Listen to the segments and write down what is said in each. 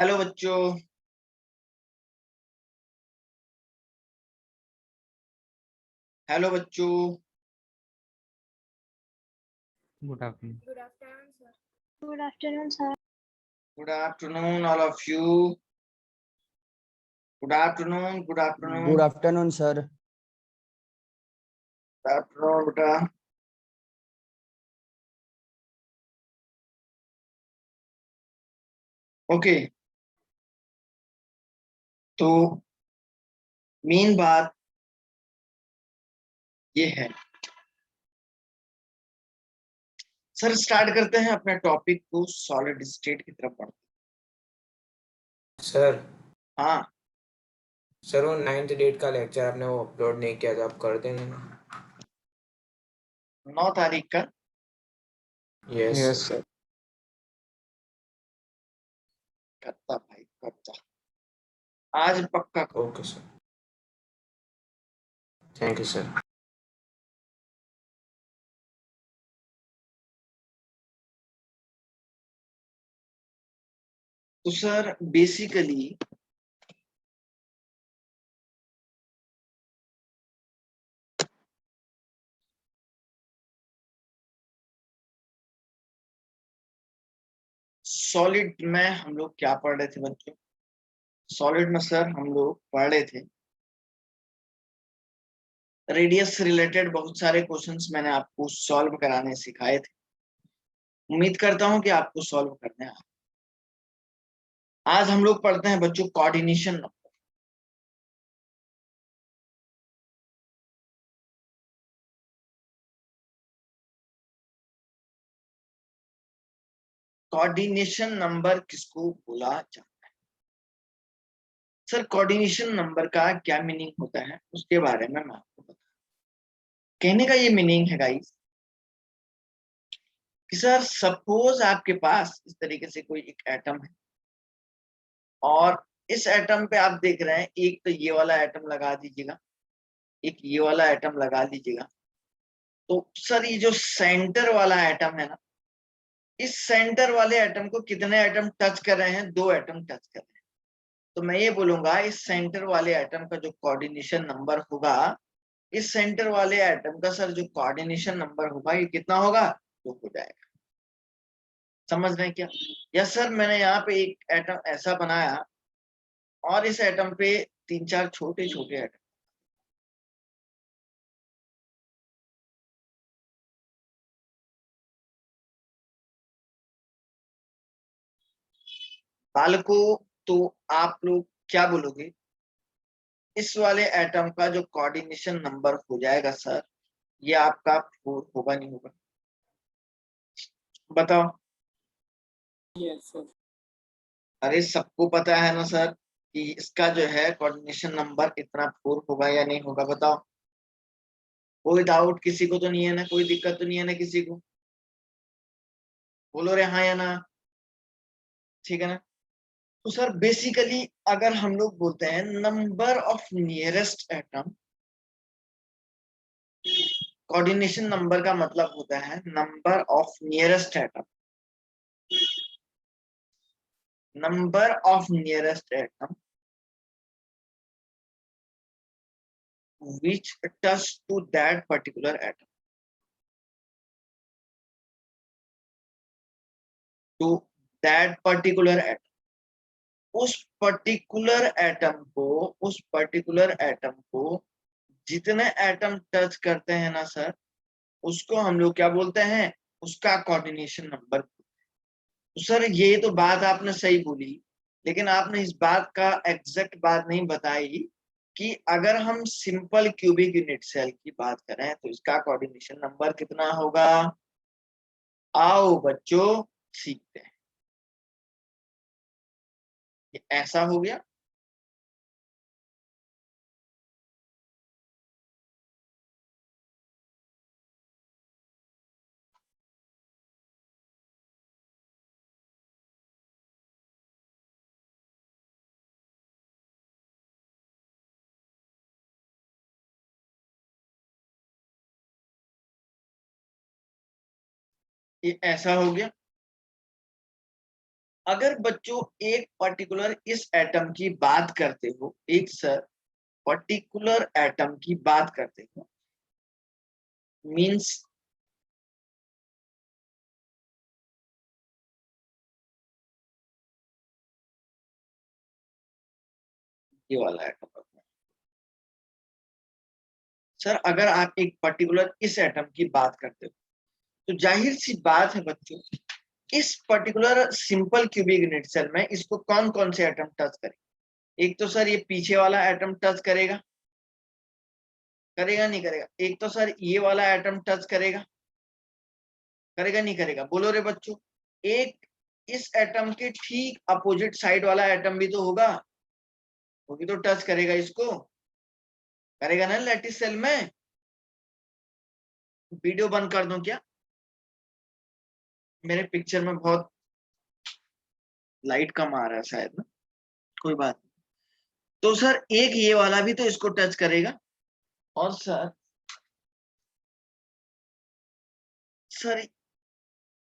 Hello बच्चों। Hello बच्चों। Good afternoon. Good afternoon, sir. Good afternoon all of you. Good afternoon, good afternoon, good afternoon sir. Good afternoon बेटा। Okay, तो main बात ये है sir, start करते हैं अपने टॉपिक को, सॉलिड स्टेट की तरफ बढ़ते सर हैं। हाँ सर वो 9th डेट का लेक्चर आपने वो अपलोड नहीं किया था, आप कर देंगे ना? 9 तारीख का। Yes sir. करता भाई करता, आज पक्का करो। Okay sir, thank you sir. तो सर बेसिकली सॉलिड में हम लोग क्या पढ़ रहे थे बच्चों? सॉलिड में सर हम लोग पढ़ रहे थे रेडियस से रिलेटेड बहुत सारे क्वेश्चंस मैंने आपको सॉल्व कराने सिखाए थे। उम्मीद करता हूं कि आपको सॉल्व करने आए। आज हम लोग पढ़ते हैं बच्चों कोऑर्डिनेशन नंबर। कोऑर्डिनेशन नंबर किसको बोला जाता है? सर कोऑर्डिनेशन नंबर का क्या मीनिंग होता है उसके बारे में मैं आपको बता, कहने का ये मीनिंग है गाइस कि सर सपोज आपके पास इस तरीके से कोई एक एटम है और इस एटम पे आप देख रहे हैं, एक तो ये वाला एटम लगा दीजिएगा, एक ये वाला एटम लगा दीजिएगा। तो सर ये जो सेंटर वाला एटम है ना, इस सेंटर वाले एटम को कितने एटम टच कर रहे हैं? 2 एटम टच कर रहे हैं। तो मैं ये बोलूंगा इस सेंटर वाले एटम का जो कोऑर्डिनेशन नंबर होगा, इस सेंटर वाले एटम का सर जो कोऑर्डिनेशन नंबर होगा ये कितना होगा? 2 हो जाएगा। समझ रहे हैं क्या? या सर मैंने यहाँ पे एक एटम ऐसा बनाया और इस एटम पे 3-4 छोटे छोटे एटम, बालकों तो आप लोग क्या बोलोगे? इस वाले एटम का जो कोऑर्डिनेशन नंबर हो जाएगा सर, ये आपका 4 होगा नहीं होगा? बताओ। Yes sir. अरे सबको पता है ना सर कि इसका जो है कोऑर्डिनेशन नंबर इतना 4 होगा या नहीं होगा? बताओ। कोई डाउट किसी को तो नहीं है ना? कोई दिक्कत तो नहीं है ना किसी को? बोलो रे हाँ या ना। ठीक है ना? तो सर बेसिकली अगर हम लोग बोलते हैं number of nearest atom, coordination number का मतलब होता है number of nearest atom, number of nearest atom which touch to that particular atom, to that particular atom। उस पर्टिकुलर एटम को, उस पर्टिकुलर एटम को जितने एटम टच करते हैं ना सर, उसको हम लोग क्या बोलते हैं? उसका कोऑर्डिनेशन नंबर। तो सर ये तो बात आपने सही बोली, लेकिन आपने इस बात का एग्जैक्ट बात नहीं बताई कि अगर हम सिंपल क्यूबिक यूनिट सेल की बात करें तो इसका कोऑर्डिनेशन नंबर कितना होगा? आओ बच्चों सीखते हैं। ये ऐसा हो गया। ये ऐसा हो गया। अगर बच्चों एक पर्टिकुलर इस एटम की बात करते हो, एक सर पर्टिकुलर एटम की बात करते हो, मींस ये वाला एटम रखना। सर अगर आप एक पर्टिकुलर इस एटम की बात करते हो तो जाहिर सी बात है बच्चों, इस particular simple cubic unit cell में इसको कौन कौन से एटम टच करेंगे? एक तो सर ये पीछे वाला एटम टच करेगा, करेगा नहीं करेगा? एक तो सर ये वाला एटम टच करेगा, करेगा नहीं करेगा? बोलो रे बच्चों। एक इस एटम के ठीक अपोजिट साइड वाला एटम भी तो होगा, वो भी तो टच करेगा इसको, करेगा ना लैटिस सेल में? वीडियो बंद कर दूं क्या? मेरे पिक्चर में बहुत लाइट कम आ रहा है शायद ना, कोई बात नहीं। तो सर एक ये वाला भी तो इसको टच करेगा, और सर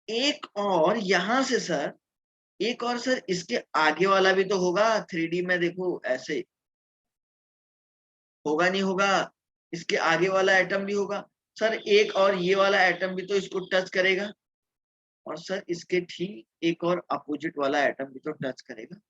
एक और यहां से सर, एक और सर इसके आगे वाला भी तो होगा। 3D में देखो ऐसे होगा नहीं होगा? इसके आगे वाला एटम भी होगा सर, एक और ये वाला एटम भी तो इसको टच करेगा, और सर इसके ठीक एक और अपोजिट वाला एटम भी तो टच करेगा।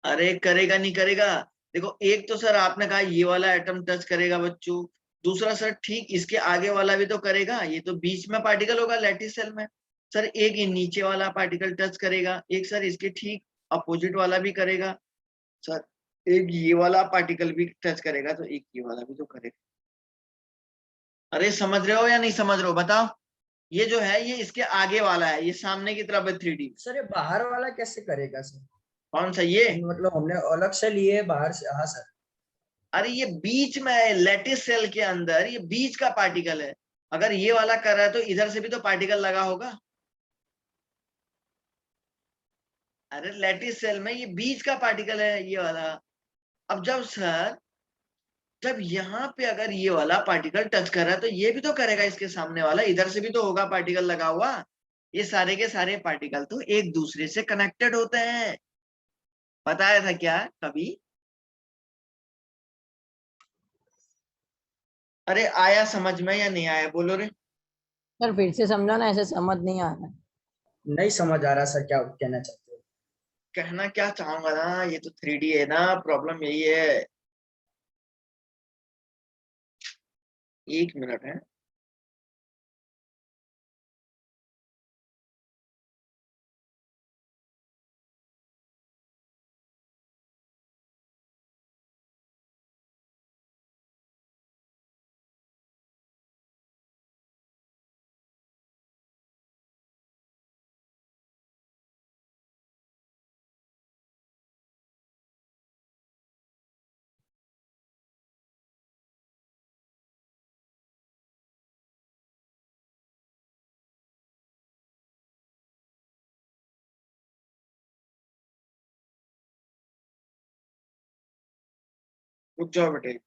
अरे करेगा नहीं करेगा? देखो एक तो सर आपने कहा ये वाला एटम टच करेगा बच्चों, दूसरा सर ठीक इसके आगे वाला भी तो करेगा, ये तो बीच में पार्टिकल होगा लैटिस सेल में। सर एक ये नीचे वाला पार्टिकल टच करेगा, एक सर इसके ठीक अपोजिट वाला भी करेगा, सर एक ये वाला पार्टिकल भी टच करेगा, तो एक ये वाला भी तो करेगा। अरे समझ रहे हो या नहीं समझ रहे हो बताओ? ये जो है ये इसके आगे वाला है, ये सामने की तरफ है 3D। सर ये बाहर वाला कैसे करेगा सर? कौन सा ये? मतलब हमने अलग से लिए है बाहर से। हाँ सर। अरे ये बीच में है, लैटिस सेल के अंदर ये बीच का पार्टिकल है। अगर ये वाला कर रहा है तो इधर से भी तो पार्टिकल लगा होगा। अरे लैटिस सेल में ये बीच का पार्टिकल है ये वाला। अब जब यहाँ पे अगर ये वाला पार्टिकल टच कर रहा है तो ये भी तो करेगा, इसके सामने वाला इधर से भी तो होगा पार्टिकल लगा हुआ। ये सारे के सारे पार्टिकल तो एक दूसरे से कनेक्टेड होते हैं, बताया था क्या कभी? अरे आया समझ में या नहीं आया बोलो रे? सर फिर से समझाना, ऐसे समझ नहीं आ रहा है। नहीं समझ आ रहा सर, क्या कहना चाहते हो? कहना क्या चाहूंगा ना, ये तो 3D है ना, प्रॉब्लम यही है। 1 मिनट है। रुक जाओ बेटे।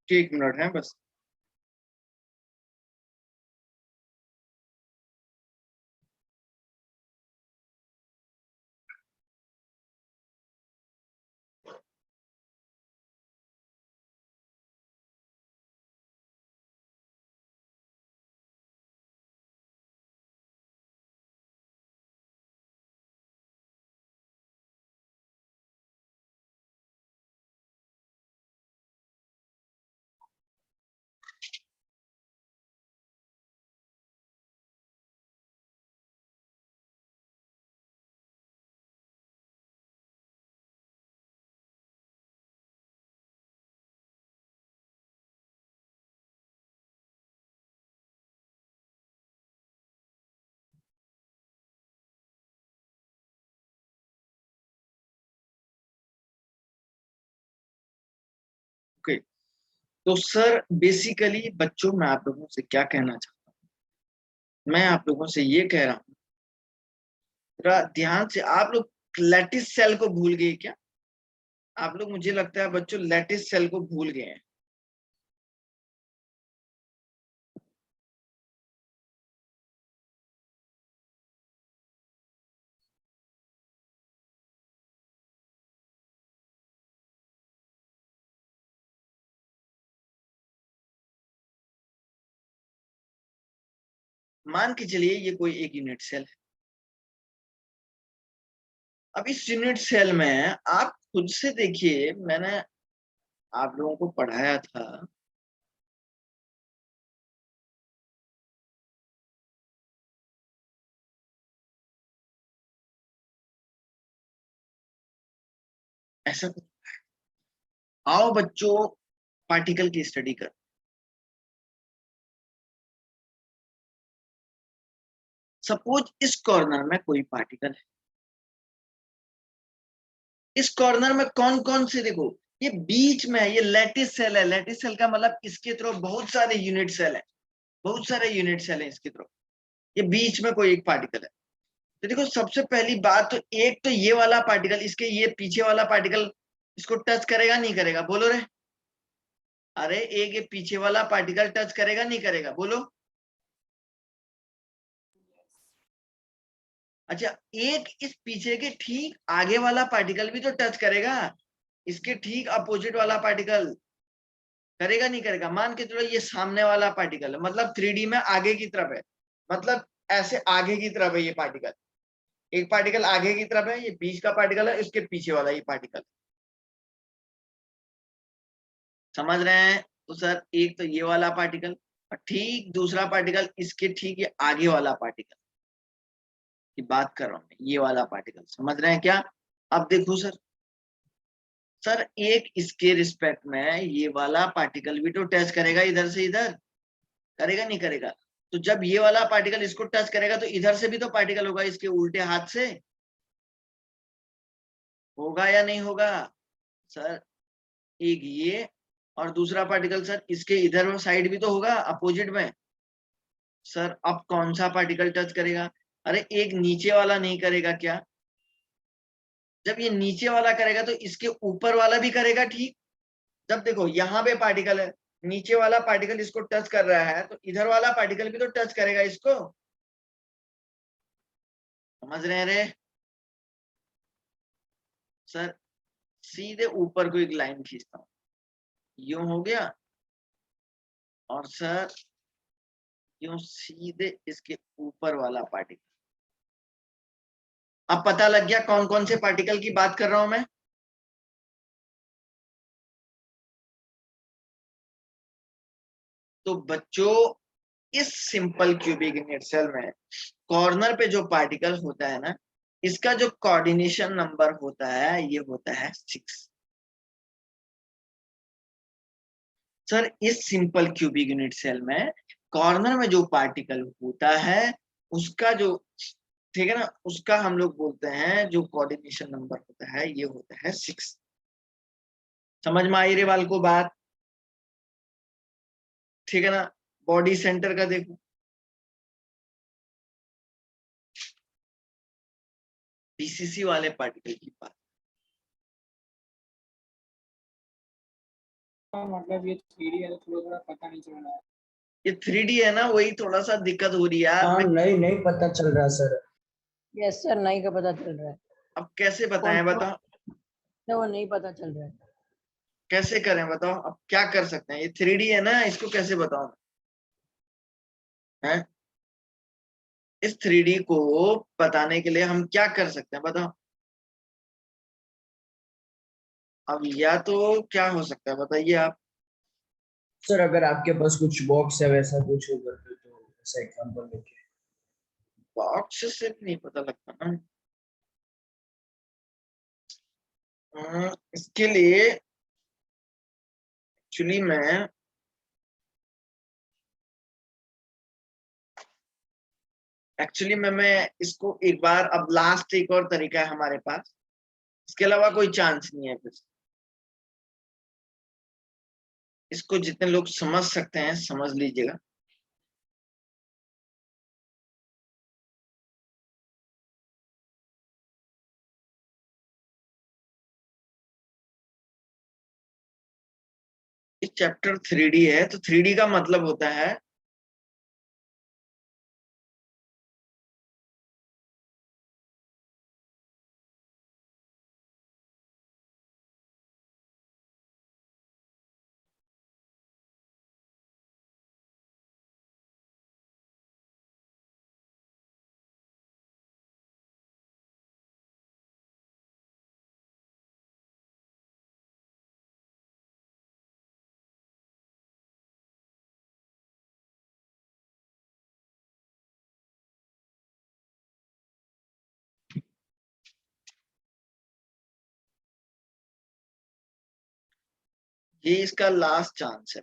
एक मिनट है बस। ओके, तो सर बेसिकली बच्चों मैं आप लोगों से क्या कहना चाहता हूँ, मैं आप लोगों से ये कह रहा हूँ, थोड़ा ध्यान से आप लोग लैटिस सेल को भूल गए क्या? आप लोग मुझे लगता है बच्चों लैटिस सेल को भूल गए हैं। मान के चलिए ये कोई एक यूनिट सेल है। अब इस यूनिट सेल में आप खुद से देखिए, मैंने आप लोगों को पढ़ाया था ऐसा कुछ। आओ बच्चों पार्टिकल की स्टडी कर। सपोज इस कॉर्नर में कोई पार्टिकल है, इस कॉर्नर में कौन कौन से, देखो ये बीच में है, ये लैटिस सेल है। लैटिस सेल का मतलब इसके थ्रू बहुत सारे यूनिट सेल है, बहुत सारे यूनिट सेल है इसके थ्रू। ये बीच में कोई एक पार्टिकल है। तो देखो सबसे पहली बात तो एक तो ये वाला पार्टिकल, इसके ये पीछे वाला पार्टिकल इसको टच करेगा नहीं करेगा, बोलो रे। अरे एक ये पीछे वाला पार्टिकल टच करेगा नहीं करेगा, बोलो। अच्छा, एक इस पीछे के ठीक आगे वाला पार्टिकल भी तो टच करेगा, इसके ठीक अपोजिट वाला पार्टिकल करेगा नहीं करेगा। मान के चलो ये सामने वाला पार्टिकल है, मतलब 3D में आगे की तरफ है, मतलब ऐसे आगे की तरफ है ये पार्टिकल। एक पार्टिकल आगे की तरफ है, ये बीच का पार्टिकल है, इसके पीछे वाला ये पार्टिकल। समझ रहे हैं? तो सर एक तो ये वाला पार्टिकल और ठीक दूसरा पार्टिकल इसके ठीक ये आगे वाला पार्टिकल की बात कर रहा हूं मैं, ये वाला पार्टिकल। समझ रहे हैं क्या? अब देखो सर, सर एक इसके रिस्पेक्ट में ये वाला पार्टिकल भी तो टच करेगा इधर से इधर, करेगा नहीं करेगा? तो जब ये वाला पार्टिकल इसको टच करेगा तो इधर से भी तो पार्टिकल होगा, इसके उल्टे हाथ से होगा या नहीं होगा? सर एक ये और दूसरा पार्टिकल सर इसके इधर साइड भी तो होगा अपोजिट में। सर अब कौन सा पार्टिकल टच करेगा? अरे एक नीचे वाला नहीं करेगा क्या? जब ये नीचे वाला करेगा तो इसके ऊपर वाला भी करेगा, ठीक। जब देखो यहाँ पे पार्टिकल है, नीचे वाला पार्टिकल इसको टच कर रहा है तो इधर वाला पार्टिकल भी तो टच करेगा इसको। समझ रहे हैं रे? सर सीधे ऊपर को एक लाइन खींचता हूं, यूं हो गया, और सर यूं सीधे इसके ऊपर वाला पार्टिकल। अब पता लग गया कौन कौन से पार्टिकल की बात कर रहा हूं मैं? तो बच्चों इस सिंपल क्यूबिक यूनिट सेल में कॉर्नर पे जो पार्टिकल होता है ना, इसका जो कोऑर्डिनेशन नंबर होता है ये होता है 6। सर इस सिंपल क्यूबिक यूनिट सेल में कॉर्नर में जो पार्टिकल होता है उसका जो, ठीक है ना, उसका हम लोग बोलते हैं जो कोऑर्डिनेशन नंबर होता है ये होता है 6। समझ में आई रे वाल को बात? ठीक है ना? बॉडी सेंटर का देखो, बीसीसी वाले पार्टिकल की बात। मतलब ये 3D है तो थोड़ा थोड़ा पता नहीं चल रहा है। ये 3D है ना, वही थोड़ा सा दिक्कत हो रही है यार। हाँ, मैं नहीं नहीं पता चल रहा सर। यस सर, नहीं का पता चल रहा है। अब कैसे कौन बताएं, सा बताओ वो नहीं पता चल रहा है। कैसे करें, बताओ अब क्या कर सकते हैं। ये 3D है ना, इसको कैसे बताओ है। इस 3D को बताने के लिए हम क्या कर सकते हैं, बताओ। अब या तो क्या हो सकता है बताइए आप। सर अगर आपके पास कुछ बॉक्स है वैसा कुछ होगा तो ऐसा एग्जांपल लेके। बॉक्स से नहीं पता लगता ना। इसके लिए एक्चुअली मैं इसको एक बार, अब लास्ट एक और तरीका है हमारे पास, इसके अलावा कोई चांस नहीं है फिर। इसको जितने लोग समझ सकते हैं समझ लीजिएगा। इस चैप्टर 3D है, तो 3D का मतलब होता है ये इसका लास्ट चांस है।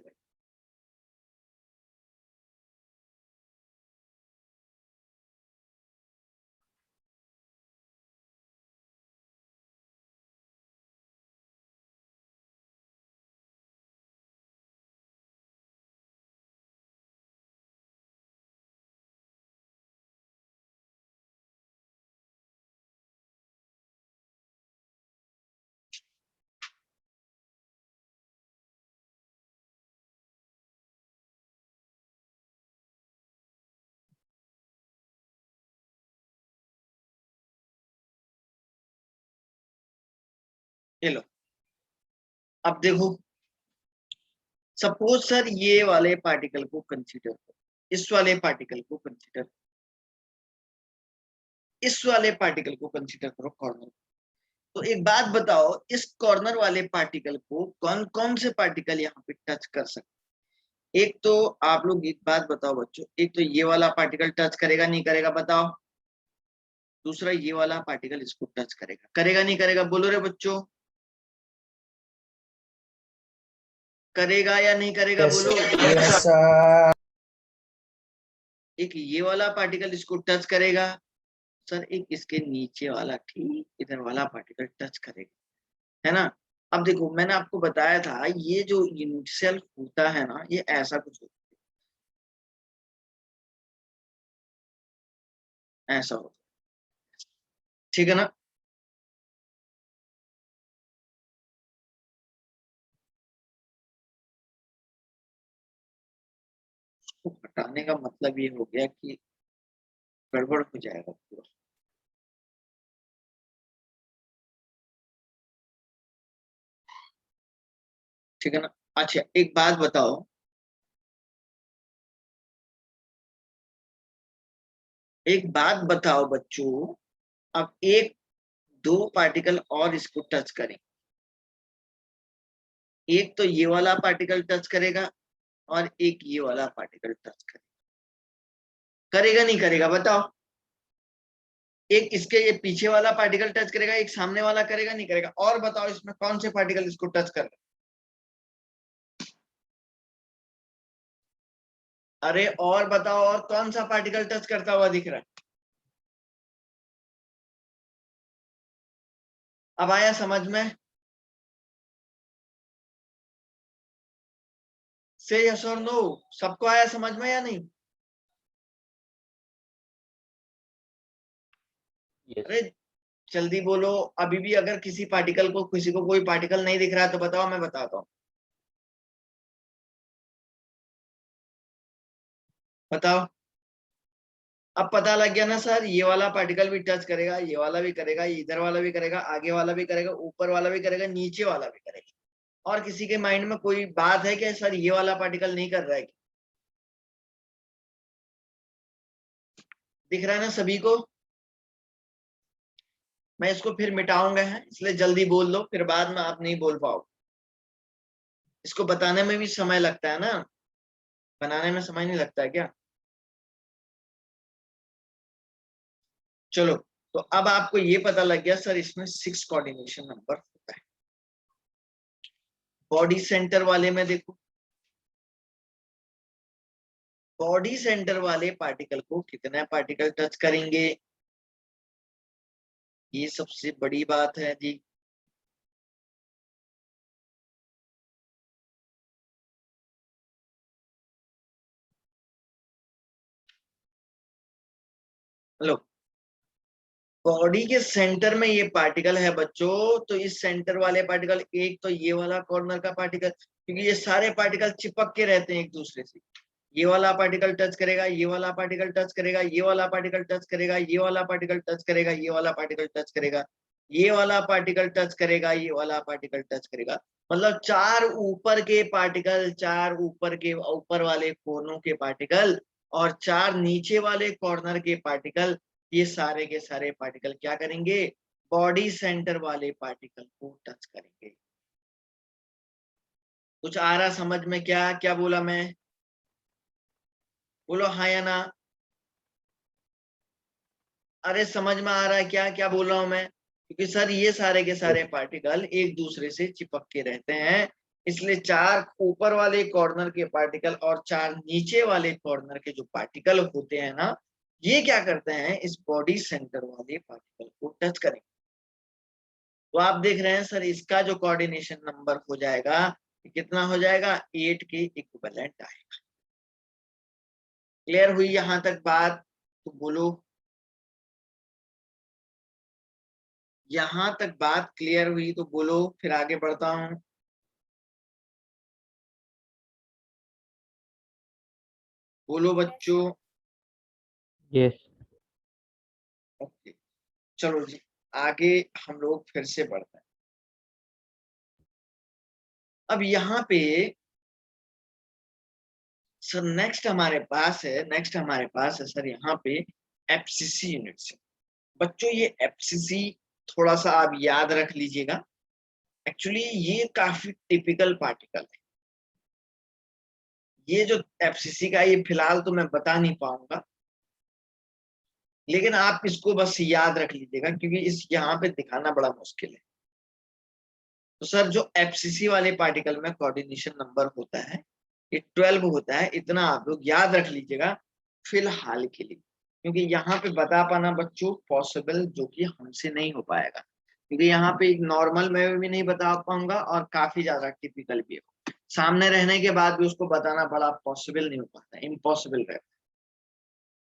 ये लो, अब देखो, सपोज सर ये वाले पार्टिकल को कंसीडर करो, इस वाले पार्टिकल को कंसीडर, इस वाले पार्टिकल को कंसीडर करो कॉर्नर। तो एक बात बताओ, इस कॉर्नर वाले पार्टिकल को कौन कौन से पार्टिकल यहाँ पे टच कर सकते। एक तो आप लोग एक बात बताओ बच्चों, एक तो ये वाला पार्टिकल टच करेगा नहीं करेगा बताओ। दूसरा ये वाला पार्टिकल इसको टच करेगा, करेगा नहीं करेगा, बोलो रे बच्चों, करेगा या नहीं करेगा यस बोलो। Yes sir. एक ये वाला पार्टिकल इसको टच करेगा सर, एक इसके नीचे वाला ठीक इधर वाला पार्टिकल टच करेगा, है ना। अब देखो मैंने आपको बताया था ये जो इनिशियल होता है ना, ये ऐसा कुछ होता है, ऐसा होता है, ठीक है ना। उसको हटाने का मतलब ये हो गया कि गड़बड़ हो जाएगा पूरा। ठीक है ना। अच्छा एक बात बताओ, एक बात बताओ बच्चों, अब एक दो पार्टिकल और इसको टच करें, एक तो ये वाला पार्टिकल टच करेगा और एक ये वाला पार्टिकल टच करेगा, करेगा नहीं करेगा बताओ। एक इसके ये पीछे वाला पार्टिकल टच करेगा, एक सामने वाला करेगा नहीं करेगा, और बताओ इसमें कौन से पार्टिकल इसको टच कर रहे हैं। अरे और बताओ, और कौन सा पार्टिकल टच करता हुआ दिख रहा है। अब आया समझ में, से यस और नो, सबको आया समझ में या नहीं। अरे जल्दी बोलो, अभी भी अगर किसी पार्टिकल को, किसी को कोई पार्टिकल नहीं दिख रहा है तो बताओ, मैं बताता हूँ। बताओ। अब पता लग गया ना सर, ये वाला पार्टिकल भी टच करेगा, ये वाला भी करेगा, इधर वाला भी करेगा, आगे वाला भी करेगा, ऊपर वाला भी करेगा, नीचे वाला भी करेगा। और किसी के माइंड में कोई बात है कि सर ये वाला पार्टिकल नहीं कर रहा है? दिख रहा है ना सभी को? मैं इसको फिर मिटाऊंगा है, इसलिए जल्दी बोल दो, फिर बाद में आप नहीं बोल पाओ। इसको बताने में भी समय लगता है ना, बनाने में समय नहीं लगता है क्या? चलो, तो अब आपको ये पता लग गया सर इसमें 6 कोऑर्डिनेशन नंबर होता है। बॉडी सेंटर वाले में देखो, बॉडी सेंटर वाले पार्टिकल को कितने पार्टिकल टच करेंगे, ये सबसे बड़ी बात है जी। हेलो, बॉडी के सेंटर में ये पार्टिकल है बच्चों, तो इस सेंटर वाले पार्टिकल, एक तो ये वाला कॉर्नर का पार्टिकल, क्योंकि ये सारे पार्टिकल चिपक के रहते हैं एक दूसरे से। ये वाला पार्टिकल टच करेगा, ये वाला पार्टिकल टच करेगा, ये वाला पार्टिकल टच करेगा, ये वाला पार्टिकल टच करेगा, ये वाला पार्टिकल टच करेगा, ये वाला पार्टिकल टच करेगा, ये वाला पार्टिकल टच करेगा। मतलब 4 ऊपर के पार्टिकल, 4 ऊपर के ऊपर वाले कोनों के पार्टिकल और 4 नीचे वाले कॉर्नर के पार्टिकल, ये सारे के सारे पार्टिकल क्या करेंगे, बॉडी सेंटर वाले पार्टिकल को टच करेंगे। कुछ आ रहा समझ में? क्या क्या बोला मैं? बोलो हाँ या ना। अरे समझ में आ रहा है क्या क्या बोल रहा हूं मैं? क्योंकि सर ये सारे के सारे पार्टिकल एक दूसरे से चिपक के रहते हैं, इसलिए 4 ऊपर वाले कॉर्नर के पार्टिकल और 4 नीचे वाले कॉर्नर के जो पार्टिकल होते हैं ना, ये क्या करते हैं, इस बॉडी सेंटर वाले पार्टिकल को टच करेंगे। तो आप देख रहे हैं सर इसका जो कोऑर्डिनेशन नंबर हो जाएगा, कितना हो जाएगा, 8 के इक्विवेलेंट आएगा। क्लियर हुई यहां तक बात? तो बोलो, यहां तक बात क्लियर हुई तो बोलो, फिर आगे बढ़ता हूं। बोलो बच्चों। यस। ओके, चलो जी, आगे हम लोग फिर से बढ़ते हैं। अब यहाँ पे सर नेक्स्ट हमारे पास है सर यहाँ पे एफसीसी यूनिट से। बच्चों ये एफसीसी थोड़ा सा आप याद रख लीजिएगा, एक्चुअली ये काफी टिपिकल पार्टिकल है। ये जो एफसीसी का, ये फिलहाल तो मैं बता नहीं पाऊंगा, लेकिन आप इसको बस याद रख लीजिएगा, क्योंकि इस यहाँ पे दिखाना बड़ा मुश्किल है। तो सर जो एफसीसी वाले पार्टिकल में कोऑर्डिनेशन नंबर होता है, ये 12 होता है, इतना आप लोग याद रख लीजिएगा फिलहाल के लिए, क्योंकि यहाँ पे बता पाना बच्चों पॉसिबल जो कि हमसे नहीं हो पाएगा, क्योंकि यहाँ पे एक नॉर्मल में भी नहीं बता पाऊंगा और काफी ज्यादा टिपिकल भी है। सामने रहने के बाद भी उसको बताना बड़ा पॉसिबल नहीं हो पाता, इम्पॉसिबल रहता है।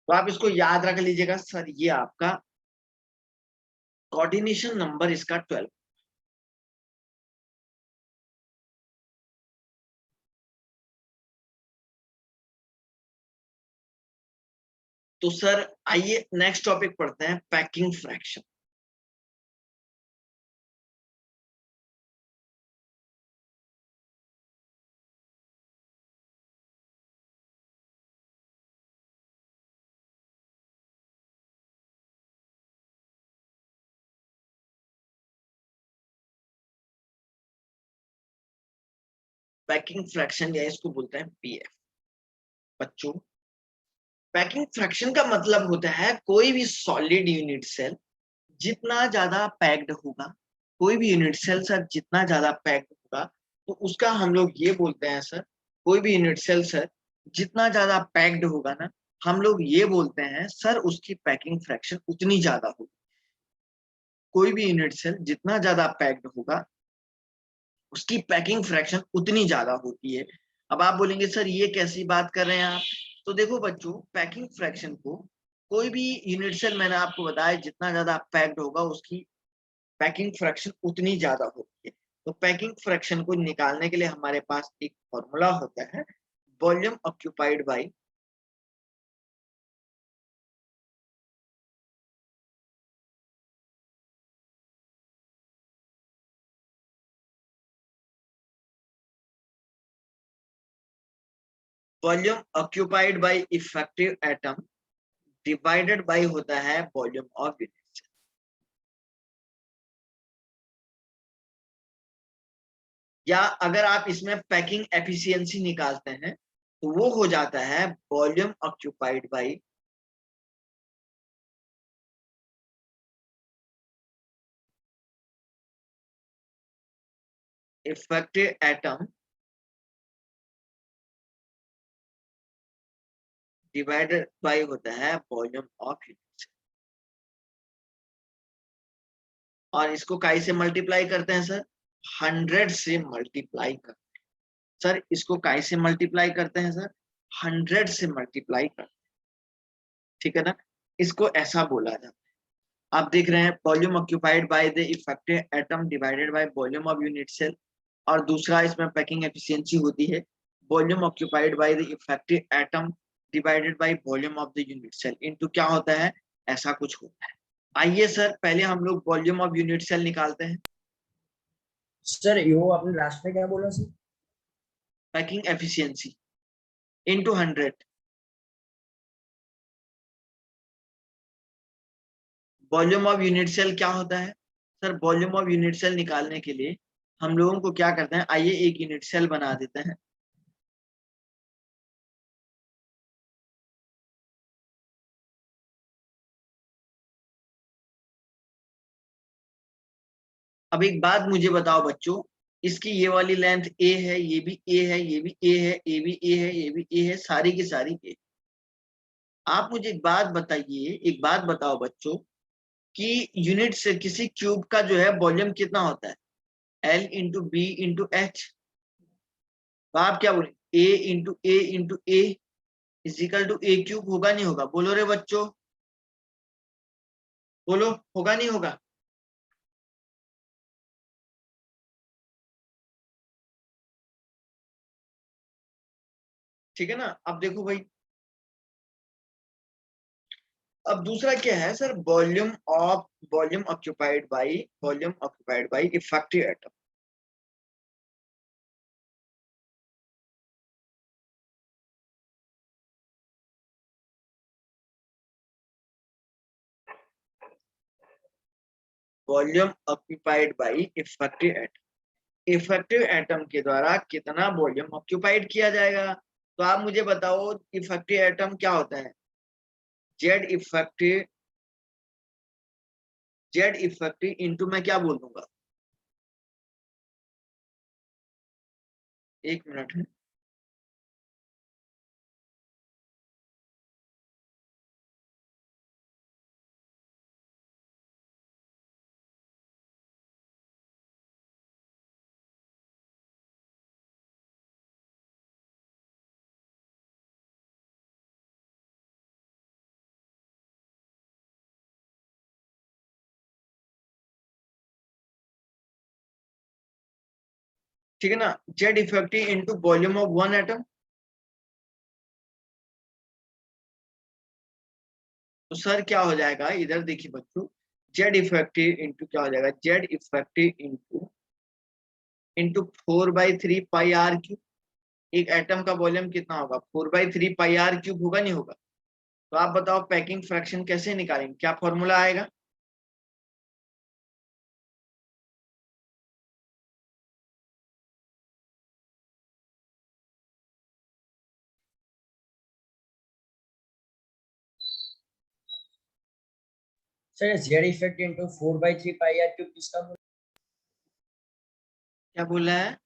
तो आप इसको याद रख लीजिएगा सर, ये आपका कोऑर्डिनेशन नंबर इसका 12। तो सर आइए नेक्स्ट टॉपिक पढ़ते हैं, पैकिंग फ्रैक्शन। पैकिंग फ्रैक्शन या इसको बोलते हैं पीएफ। बच्चों पैकिंग फ्रैक्शन का मतलब होता है कोई भी सॉलिड यूनिट सेल जितना ज्यादा पैक्ड होगा, कोई भी यूनिट सेल सर जितना ज्यादा पैक्ड होगा, तो उसका हम लोग ये बोलते हैं सर, कोई भी यूनिट सेल सर जितना ज्यादा पैक्ड होगा ना, हम लोग ये बोलते हैं सर उसकी पैकिंग फ्रैक्शन उतनी ज्यादा होगी। कोई भी यूनिट सेल जितना ज्यादा पैक्ड होगा उसकी पैकिंग फ्रैक्शन उतनी ज्यादा होती है। अब आप बोलेंगे सर ये कैसी बात कर रहे हैं आप? तो देखो बच्चों, पैकिंग फ्रैक्शन को कोई भी यूनिट सेल, मैंने आपको बताया जितना ज्यादा पैक्ड होगा उसकी पैकिंग फ्रैक्शन उतनी ज्यादा होती है। तो पैकिंग फ्रैक्शन को निकालने के लिए हमारे पास एक फॉर्मूला होता है, volume occupied by volume occupied bye effective atom divided bye होता है वॉल्यूम ऑफ यूनिट सेल। या अगर आप इसमें पैकिंग एफिशिएंसी निकालते हैं तो वो हो जाता है volume occupied bye effective atom divided bye होता है वॉल्यूम ऑफ यूनिट सेल। और इसको काई से मल्टीप्लाई करते हैं सर? 100 से मल्टीप्लाई करते हैं सर। इसको काई से मल्टीप्लाई करते हैं सर? 100 से मल्टीप्लाई करते हैं, ठीक है ना। इसको ऐसा बोला जाता है, आप देख रहे हैं volume occupied by the effective atom divided by volume of unit cell. और दूसरा इसमें पैकिंग एफिशिएंसी होती है volume occupied by the effective atom divided by volume of the unit cell into क्या होता है, ऐसा कुछ होता है। आइए सर पहले हम लोग वॉल्यूम ऑफ यूनिट सेल निकालते हैं। सर यो आपने लास्ट में क्या बोला sir? Packing efficiency into 100। Volume of unit cell क्या होता है sir? Volume of unit cell निकालने के लिए हम लोगों को क्या करते हैं, आइए एक यूनिट सेल बना देते हैं। अब एक बात मुझे बताओ बच्चों, इसकी ये वाली लेंथ ए है, ये भी ए है, ये भी ए है, ये भी ए है, ये भी ए है, सारी की सारी ए। आप मुझे एक बात बताइए, एक बात बताओ बच्चों कि यूनिट से किसी क्यूब का जो है वॉल्यूम कितना होता है? L into B into H. तो आप क्या बोले, A into A is equal to A cube होगा नहीं होगा? बोलो रे बच्चों, बोलो, होगा नहीं होगा? ठीक है ना। अब देखो भाई, अब दूसरा क्या है sir? Volume occupied bye effective atom. Volume occupied bye effective atom. Effective atom के द्वारा कितना वॉल्यूम ऑक्यूपाइड किया जाएगा? तो आप मुझे बताओ इफेक्टिव एटम क्या होता है? जेड इफेक्टिव इंटू मैं क्या बोल दूंगा, एक मिनट है। ठीक है ना। Z effective into volume of one atom. तो सर क्या हो जाएगा, इधर देखिए बच्चों, जेड इफेक्टिव इंटू क्या हो जाएगा, Z effective into 4/3 πr cube. एक एटम का वॉल्यूम कितना होगा? 4/3 πr क्यूब होगा नहीं होगा? तो आप बताओ पैकिंग फ्रैक्शन कैसे निकालेंगे, क्या फॉर्मूला आएगा? Sir Z effect into 4/3 πr cube किसका बोला? क्या बोल रहा है?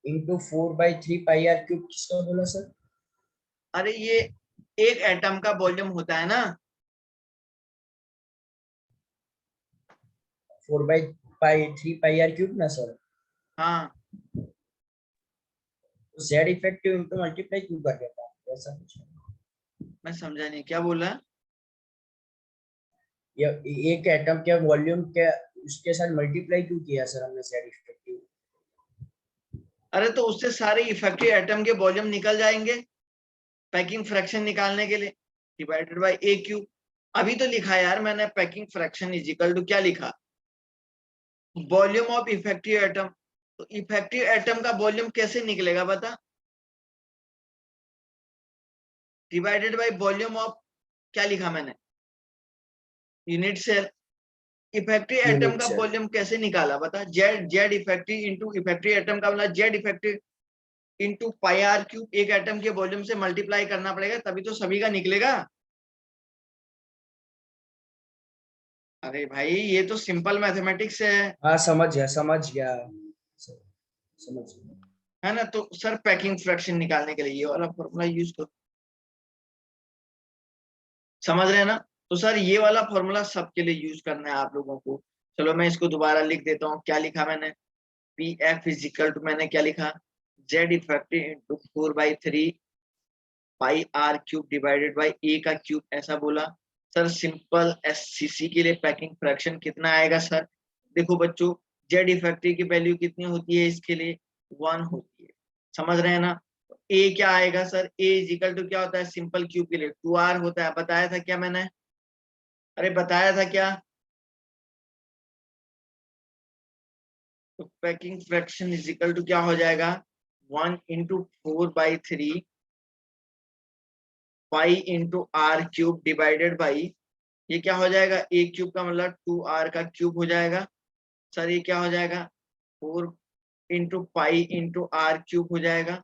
इंटू 4/3 πr क्यूब किसका बोला सर? अरे ये एक एटम का वॉल्यूम होता है ना। 4/3 πr क्यूब ना सर। हाँ, जेड इफेक्टिव इंटू मल्टीप्लाई क्यों कर देता है ऐसा कुछ है। मैं समझा नहीं, क्या बोल रहा है? ये एक एटम के वॉल्यूम के उसके साथ मल्टीप्लाई क्यों किया सर हमने जेड इफेक्टिव? अरे तो उससे सारे इफेक्टिव एटम के वॉल्यूम निकल जाएंगे पैकिंग फ्रैक्शन निकालने के लिए, डिवाइडेड बाय ए क्यूब। अभी तो लिखा यार मैंने, packing fraction is equal to क्या लिखा, वॉल्यूम ऑफ इफेक्टिव एटम। तो इफेक्टिव एटम का वॉल्यूम कैसे निकलेगा बता? डिवाइडेड बाय वॉल्यूम ऑफ, क्या लिखा मैंने, unit cell. Effective atom Unit का cell. वॉल्यूम कैसे निकाला बता, Z effective into effective atom का मतलब Z effective into pi are cube, एक एटम के वॉल्यूम से मल्टीप्लाई करना पड़ेगा तभी तो सभी का निकलेगा। अरे भाई ये तो सिंपल मैथमेटिक्स हाँ समझ गया समझ गया। है ना। तो सर पैकिंग फ्रैक्शन निकालने के लिए ये वाला फॉर्मूला यूज करो, समझ रहे हैं ना। तो सर ये वाला फॉर्मूला सबके लिए यूज करना है आप लोगों को। चलो मैं इसको दोबारा लिख देता हूँ, क्या लिखा मैंने, P F is equal to, मैंने क्या लिखा, Z effective into 4/3 pi are cube divided by A का क्यूब, ऐसा बोला। सर सिंपल एससीसी के लिए पैकिंग फ्रैक्शन कितना आएगा सर, देखो बच्चों, जेड इफेक्टिव की वैल्यू कितनी होती है इसके लिए, 1 होती है, समझ रहे हैं ना। ए क्या आएगा sir, A is equal to क्या होता है, सिंपल क्यूब के लिए 2r होता है, बताया था क्या मैंने, अरे बताया था क्या। तो packing fraction is equal to क्या हो जाएगा, 1 into 4/3 pi into are cube divided by, ये क्या हो जाएगा, ए क्यूब का मतलब 2r का क्यूब हो जाएगा। सर ये क्या हो जाएगा, 4 into pi into are cube हो जाएगा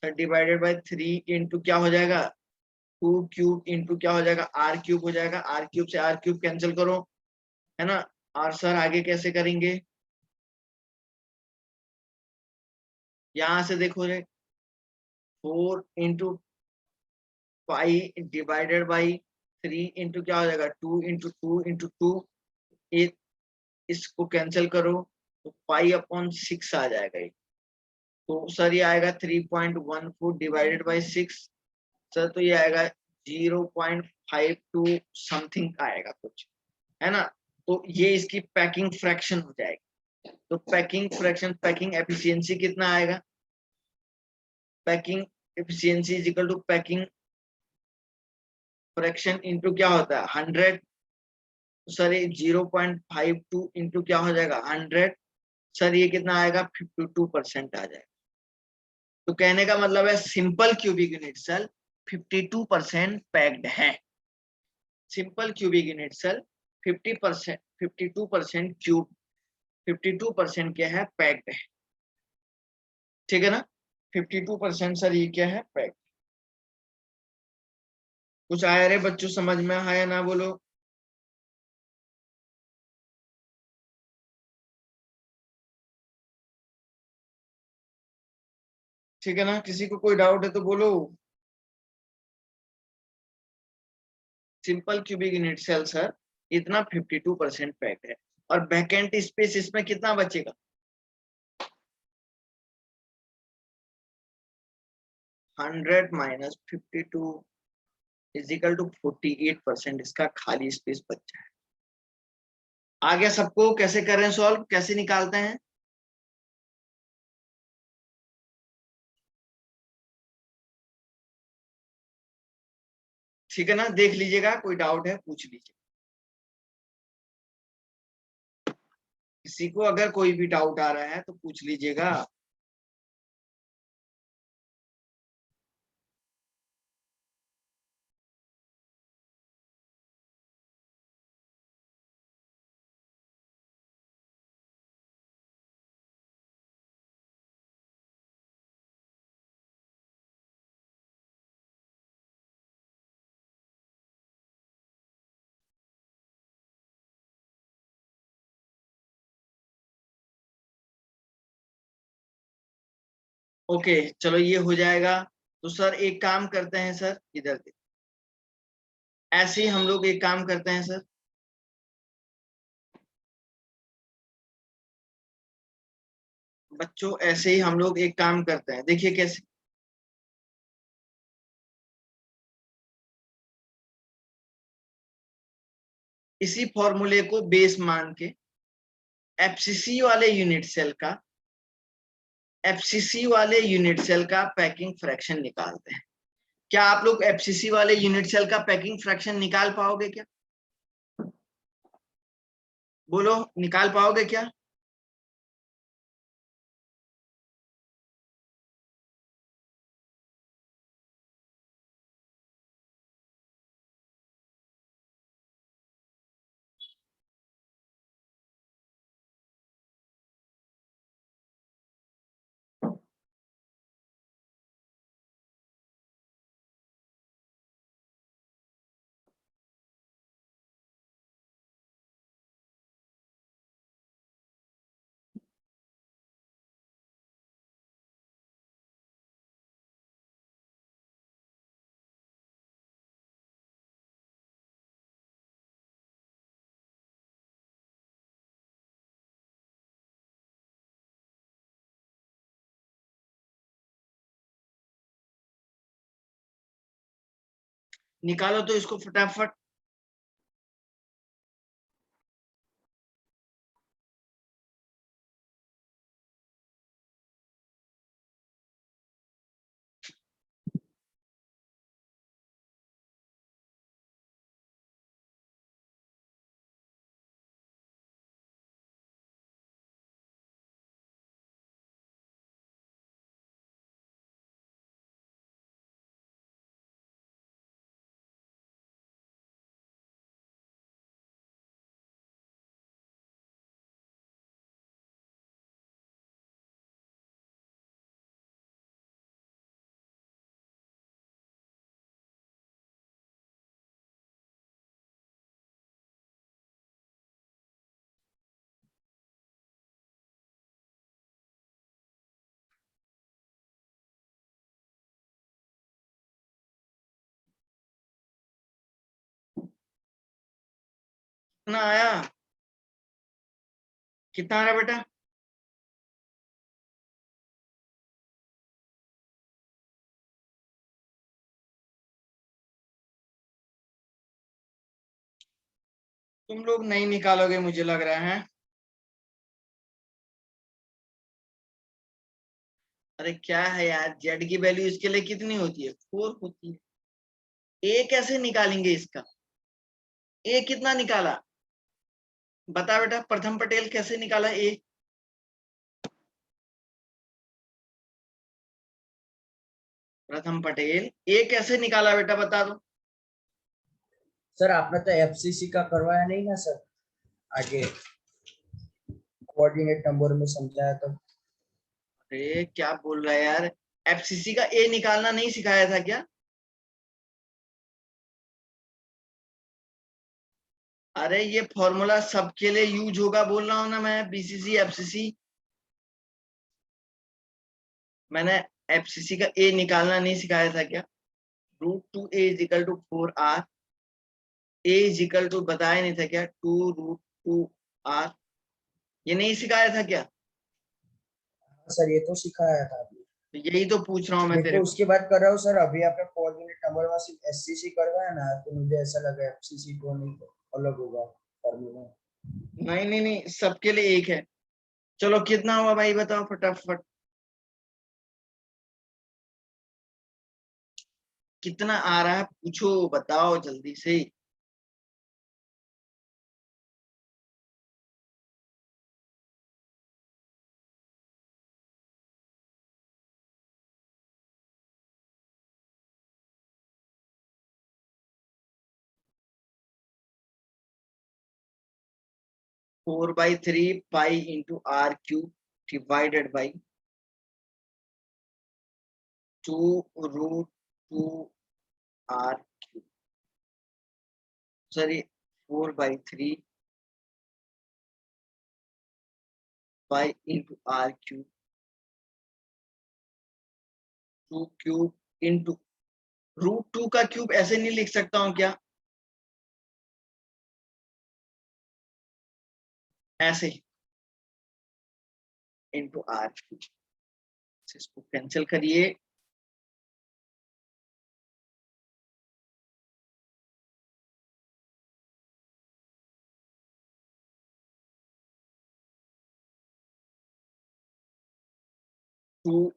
सर, डिवाइडेड बाई 3 इंटू क्या हो जाएगा, 2 क्यूब इंटू क्या हो जाएगा, आर क्यूब हो जाएगा। आर क्यूब से आर क्यूब कैंसिल करो, है ना। और सर आगे कैसे करेंगे, यहां से देखो रे, 4 into pi divided by 3 into क्या हो जाएगा, 2 इंटू 2 इंटू 2, इसको कैंसिल करो तो पाई अपॉन 6 आ जाएगा ये। तो सर ये आएगा 3.14 डिवाइडेड बाई 6, सर तो ये आएगा 0.52 समथिंग आएगा कुछ, है ना। तो ये इसकी पैकिंग फ्रैक्शन हो जाएगी। तो पैकिंग फ्रैक्शन, पैकिंग एफिशिएंसी कितना आएगा, packing efficiency is equal to packing fraction into क्या होता है 100, सर ये 0.52 इंटू क्या हो जाएगा 100, सर ये कितना आएगा 52% आ जाएगा। तो कहने का मतलब है simple cubic unit cell 52% packed है, simple cubic unit cell 50%, 52% cube, 52% क्या है, पैक्ड है, ठीक है ना। 52% सर ये क्या है, पैक्ड। कुछ आया रे बच्चों, समझ में आया ना, बोलो। ठीक है ना, किसी को कोई डाउट है तो बोलो। Simple cubic unit cell sir इतना 52% पैक्ड है, और वैकेंट स्पेस इसमें कितना बचेगा, 100 माइनस 52 इज इक्वल टू 48%, इसका खाली स्पेस बचा है। आगे सबको कैसे कर रहे हैं सॉल्व, कैसे निकालते हैं, ठीक है ना, देख लीजिएगा, कोई डाउट है पूछ लीजिए। किसी को अगर कोई भी डाउट आ रहा है तो पूछ लीजिएगा। ओके चलो ये हो जाएगा। तो सर एक काम करते हैं सर, इधर देखो, ऐसे ही हम लोग एक काम करते हैं सर, बच्चों ऐसे ही हम लोग एक काम करते हैं, देखिए कैसे, इसी फॉर्मूले को बेस मान के एफसीसी वाले यूनिट सेल का, एफसीसी वाले यूनिट सेल का पैकिंग फ्रैक्शन निकालते हैं। क्या आप लोग एफसीसी वाले यूनिट सेल का पैकिंग फ्रैक्शन निकाल पाओगे क्या, बोलो निकाल पाओगे क्या। निकालो तो इसको फटाफट। कितना आया, कितना आ रहा बेटा? तुम लोग नहीं निकालोगे मुझे लग रहा है। अरे क्या है यार, जेड की वैल्यू इसके लिए कितनी होती है? 4 होती है। ए कैसे निकालेंगे इसका? ए कितना निकाला बता बेटा, प्रथम पटेल कैसे निकाला ए? प्रथम पटेल ए कैसे निकाला बेटा, बता दो। सर आपने तो एफसीसी का करवाया नहीं ना सर, आगे कोऑर्डिनेट नंबर में समझाया तो। अरे क्या बोल रहा है यार, एफसीसी का ए निकालना नहीं सिखाया था क्या? अरे ये फॉर्मूला सबके लिए यूज होगा बोल रहा हूं ना मैं, बीसीसी एफसीसी। मैंने एफसीसी का ए निकालना नहीं सिखाया था क्या? √2a is equal to 4r। A is equal to बताया नहीं था क्या? 2√2r। ये नहीं सिखाया था क्या? सर ये तो सिखाया था अभी, तो यही तो पूछ रहा हूं मैं तेरे देखो को। उसकी बात कर रहा हूँ सर। अभी आपने कोऑर्डिनेट नंबर में सिर्फ एससीसी करवाया ना, तो मुझे ऐसा लगा एफसीसी को नहीं अलग होगा फॉर्मूला। नहीं नहीं नहीं, सबके लिए एक है। चलो कितना हुआ भाई बताओ फटाफट, कितना आ रहा है पूछो, बताओ जल्दी से। Four by three pi into are cube divided by 2√2r cube. Sorry, 4/3 pi into are cube, 2 cube into √2 का क्यूब ऐसे नहीं लिख सकता हूं क्या? ऐसे इंटू आर क्यूब। इसको कैंसिल करिए। टू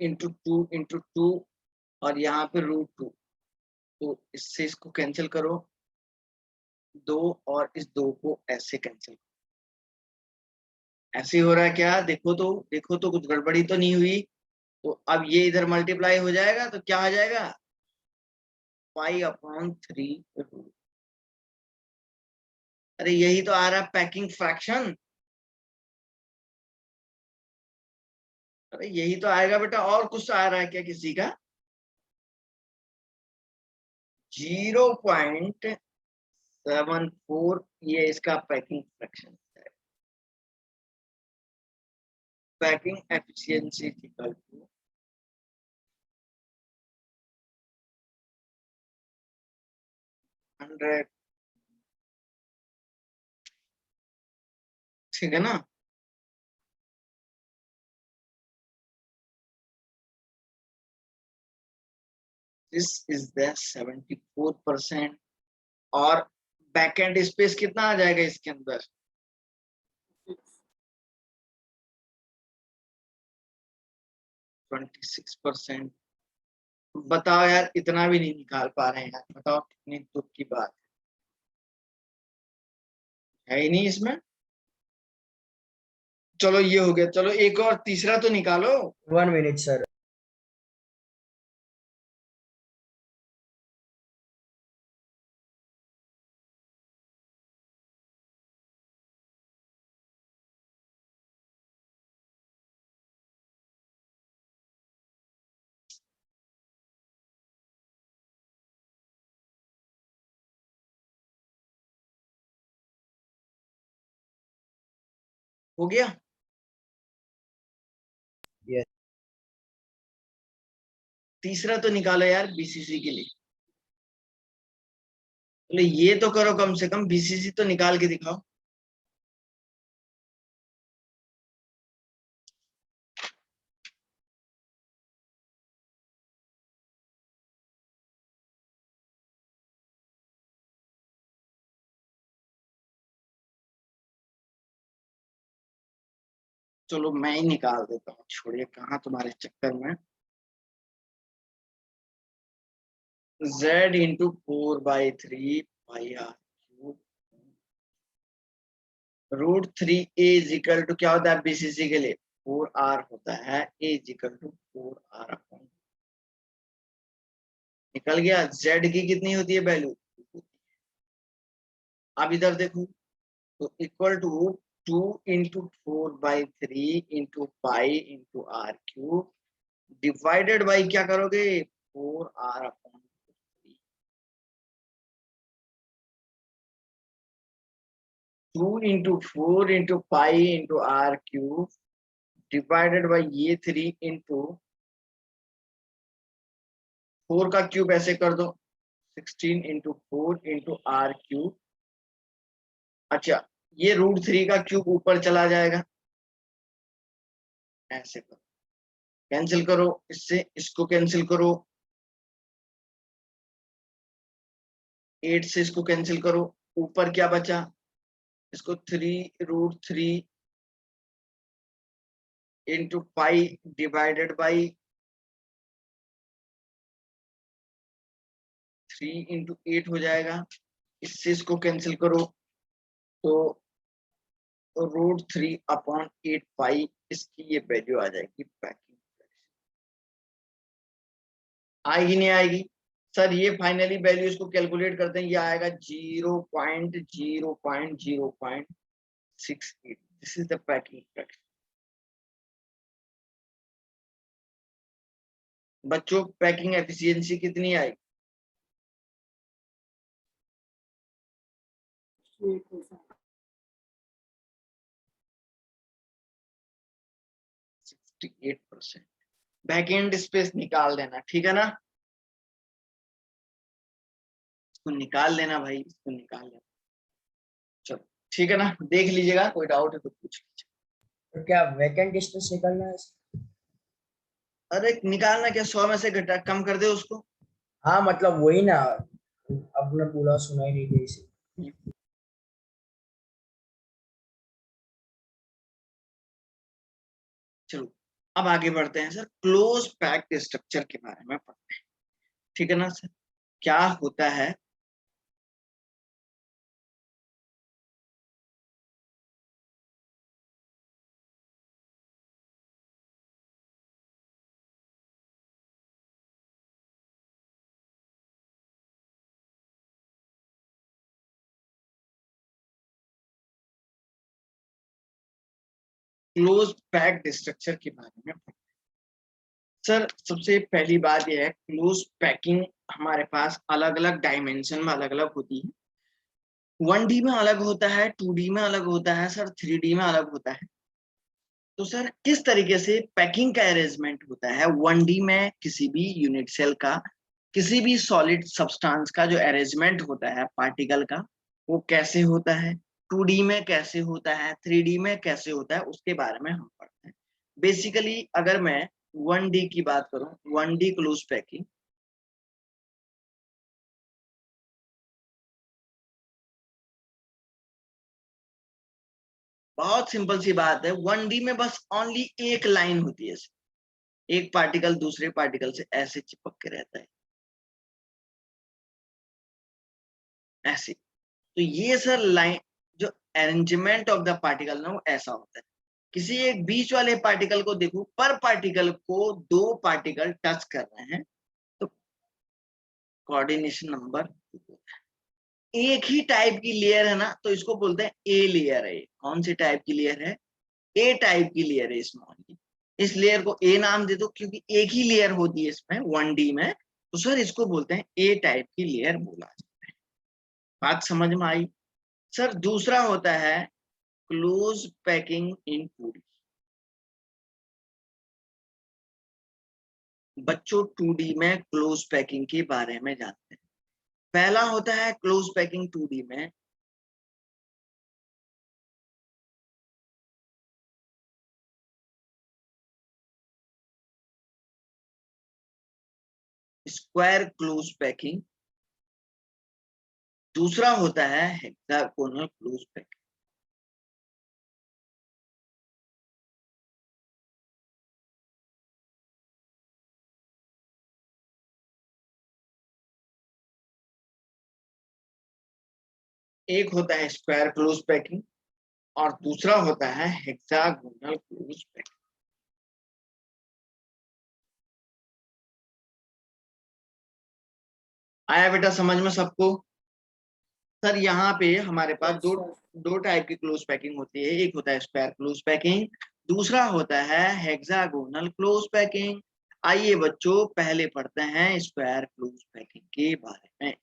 और यहाँ पे √2, तो इससे इसको कैंसिल करो। 2 और इस 2 को ऐसे कैंसिल। ऐसे हो रहा है क्या? देखो तो, देखो तो कुछ गड़बड़ी तो नहीं हुई। तो अब ये इधर मल्टीप्लाई हो जाएगा तो क्या आ जाएगा? π/3। अरे यही तो आ रहा है पैकिंग फ्रैक्शन। अरे यही तो आएगा बेटा, और कुछ आ रहा है क्या किसी का? 0.74 ये इसका पैकिंग फ्रैक्शन है। Packing efficiency equal to 100। ठीक है ना? This is the 74%। और बैकएंड स्पेस कितना आ जाएगा इसके अंदर? 26%। बताओ यार, इतना भी नहीं निकाल पा रहे हैं यार, बताओ कितनी दुख की बात है ही नहीं इसमें। चलो ये हो गया, चलो एक और तीसरा तो निकालो। 1 minute सर। हो गया? Yes. तीसरा तो निकालो यार बीसीसी के लिए। चलो ये तो करो, कम से कम बीसीसी तो निकाल के दिखाओ। चलो मैं ही निकाल देता हूँ, छोड़िए कहाँ तुम्हारे चक्कर में। z into 4/3 pi are cube √3a is equal to क्या होता है बीसीसी के लिए? 4r होता है। a is equal to 4r upon, निकल गया। z की कितनी होती है वैल्यू? अब इधर देखो, तो equal to 2 into 4/3 into pi into are cube divided by क्या करोगे? 4r upon 3। 2 into 4 into pi into are cube divided by ये 3 इंटू 4 का क्यूब ऐसे कर दो, 16 इंटू 4 इंटू आर क्यूब। अच्छा, ये √3 का क्यूब ऊपर चला जाएगा, ऐसे करो, कैंसिल करो, इससे इसको कैंसिल करो, 8 से इसको कैंसिल करो, ऊपर क्या बचा? इसको 3√3 into pi divided by 3 into 8 हो जाएगा। इससे इसको कैंसिल करो तो √3 अपॉन 8 पाई, इसकी ये वैल्यू आ जाएगी पैकिंग। आएगी नहीं आएगी? सर ये फाइनली वैल्यू इसको कैलकुलेट करते हैं, ये आएगा 0.0.0.68। This is the packing fraction. बच्चों पैकिंग एफिशिएंसी कितनी आएगी? 68%। बैक एंड स्पेस निकाल देना, ठीक है ना? इसको निकाल लेना भाई, इसको निकाल लेना। चलो ठीक है ना, देख लीजिएगा, कोई डाउट है तो पूछ लीजिए। तो क्या वैकेंट स्पेस निकालना है? अरे निकालना क्या, 100 में से घटा कम कर दे उसको। हाँ मतलब वही ना, आपने पूरा सुना ही नहीं दिया इसे। चलो अब आगे बढ़ते हैं सर, क्लोज पैक्ड स्ट्रक्चर के बारे में पढ़ते हैं, ठीक है ना सर? क्या होता है? क्लोज पैक्ड स्ट्रक्चर के बारे में पढ़ते हैं। सर सबसे पहली बात यह है, क्लोज पैकिंग हमारे पास अलग अलग डायमेंशन में अलग अलग होती है। 1D में अलग होता है, 2D में अलग होता है सर, 3D में अलग होता है। तो सर किस तरीके से पैकिंग का अरेंजमेंट होता है 1D में? किसी भी यूनिट सेल का, किसी भी सॉलिड सब्सटेंस का जो अरेंजमेंट होता है पार्टिकल का, वो कैसे होता है? 2D में कैसे होता है? 3D में कैसे होता है? उसके बारे में हम पढ़ते हैं। बेसिकली अगर मैं 1D की बात करूं, 1D क्लोज पैकिंग, बहुत सिंपल सी बात है, 1D में बस ओनली एक लाइन होती है, एक पार्टिकल दूसरे पार्टिकल से ऐसे चिपक के रहता है, ऐसे। तो ये सर लाइन जो अरेंजमेंट ऑफ द पार्टिकल ना वो ऐसा होता है। किसी एक बीच वाले पार्टिकल को देखो, पर पार्टिकल को दो पार्टिकल टच कर रहे हैं तो कोऑर्डिनेशन नंबर एक ही टाइप की लेयर है ना, तो इसको बोलते हैं ए लेयर है। कौन सी टाइप की लेयर है? ए टाइप की लेयर है स्मॉल की। इस लेयर को ए नाम दे दो क्योंकि एक ही लेयर होती है इसमें 1D में, तो सर इसको बोलते हैं ए टाइप की लेयर बोला जाता है। बात समझ में आई? सर दूसरा होता है क्लोज पैकिंग इन 2D। बच्चों 2D में क्लोज पैकिंग के बारे में जानते हैं। पहला होता है क्लोज पैकिंग 2D में स्क्वायर क्लोज पैकिंग, दूसरा होता है हेक्सागोनल क्लोज पैकिंग। एक होता है स्क्वायर क्लोज पैकिंग और दूसरा होता है हेक्सागोनल क्लोज पैकिंग। आया बेटा समझ में सबको? सर यहाँ पे हमारे पास दो टाइप की क्लोज पैकिंग होती है। एक होता है स्क्वायर क्लोज पैकिंग, दूसरा होता है हेक्सागोनल क्लोज पैकिंग। आइए बच्चों पहले पढ़ते हैं स्क्वायर क्लोज पैकिंग के बारे में।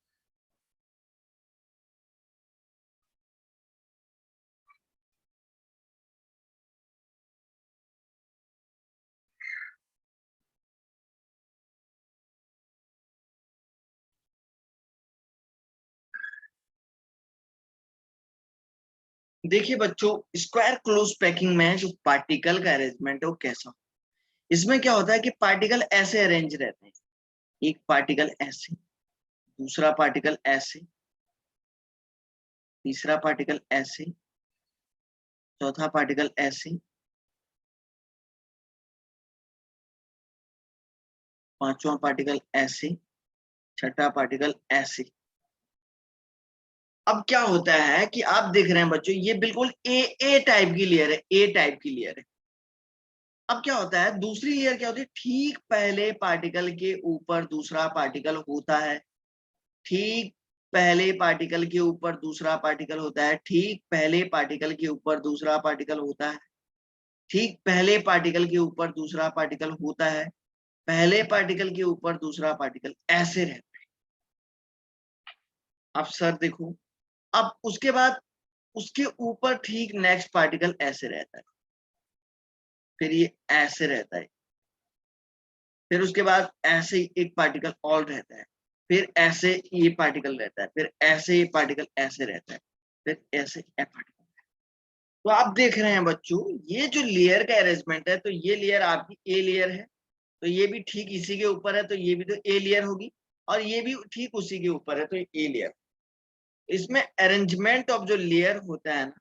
देखिए बच्चों, स्क्वायर क्लोज पैकिंग में जो पार्टिकल का अरेंजमेंट है वो कैसा होता है। इसमें क्या होता है कि पार्टिकल ऐसे अरेंज रहते हैं, एक पार्टिकल ऐसे, दूसरा पार्टिकल ऐसे, तीसरा पार्टिकल ऐसे, चौथा पार्टिकल ऐसे, पांचवा पार्टिकल ऐसे, छठा पार्टिकल ऐसे। अब क्या होता है कि आप देख रहे हैं बच्चों, ये बिल्कुल ए टाइप की लेयर है, ए टाइप की लेयर है। अब क्या होता है, दूसरी लेयर क्या होती है, ठीक पहले पार्टिकल के ऊपर दूसरा पार्टिकल होता है, ठीक पहले पार्टिकल के ऊपर दूसरा पार्टिकल होता है, ठीक पहले पार्टिकल के ऊपर दूसरा पार्टिकल होता है, ठीक पहले पार्टिकल के ऊपर दूसरा पार्टिकल होता है, पहले पार्टिकल के ऊपर दूसरा पार्टिकल, ऐसे रहता है। अब सर देखो, अब उसके बाद उसके ऊपर ठीक नेक्स्ट पार्टिकल ऐसे रहता है, फिर ये ऐसे रहता है, फिर उसके बाद ऐसे ही एक पार्टिकल और रहता है, फिर ऐसे ये पार्टिकल रहता है, फिर ऐसे ये पार्टिकल ऐसे रहता है, फिर ऐसे ये पार्टिकल। तो आप देख रहे हैं बच्चों, ये जो लेयर का अरेंजमेंट है, तो ये लेयर आपकी ए लेयर है, तो ये भी ठीक इसी के ऊपर है, तो ये भी तो ए लेयर होगी, और ये भी ठीक उसी के ऊपर है, तो ये ए लेयर। इसमें अरेंजमेंट ऑफ जो लेयर होता है ना,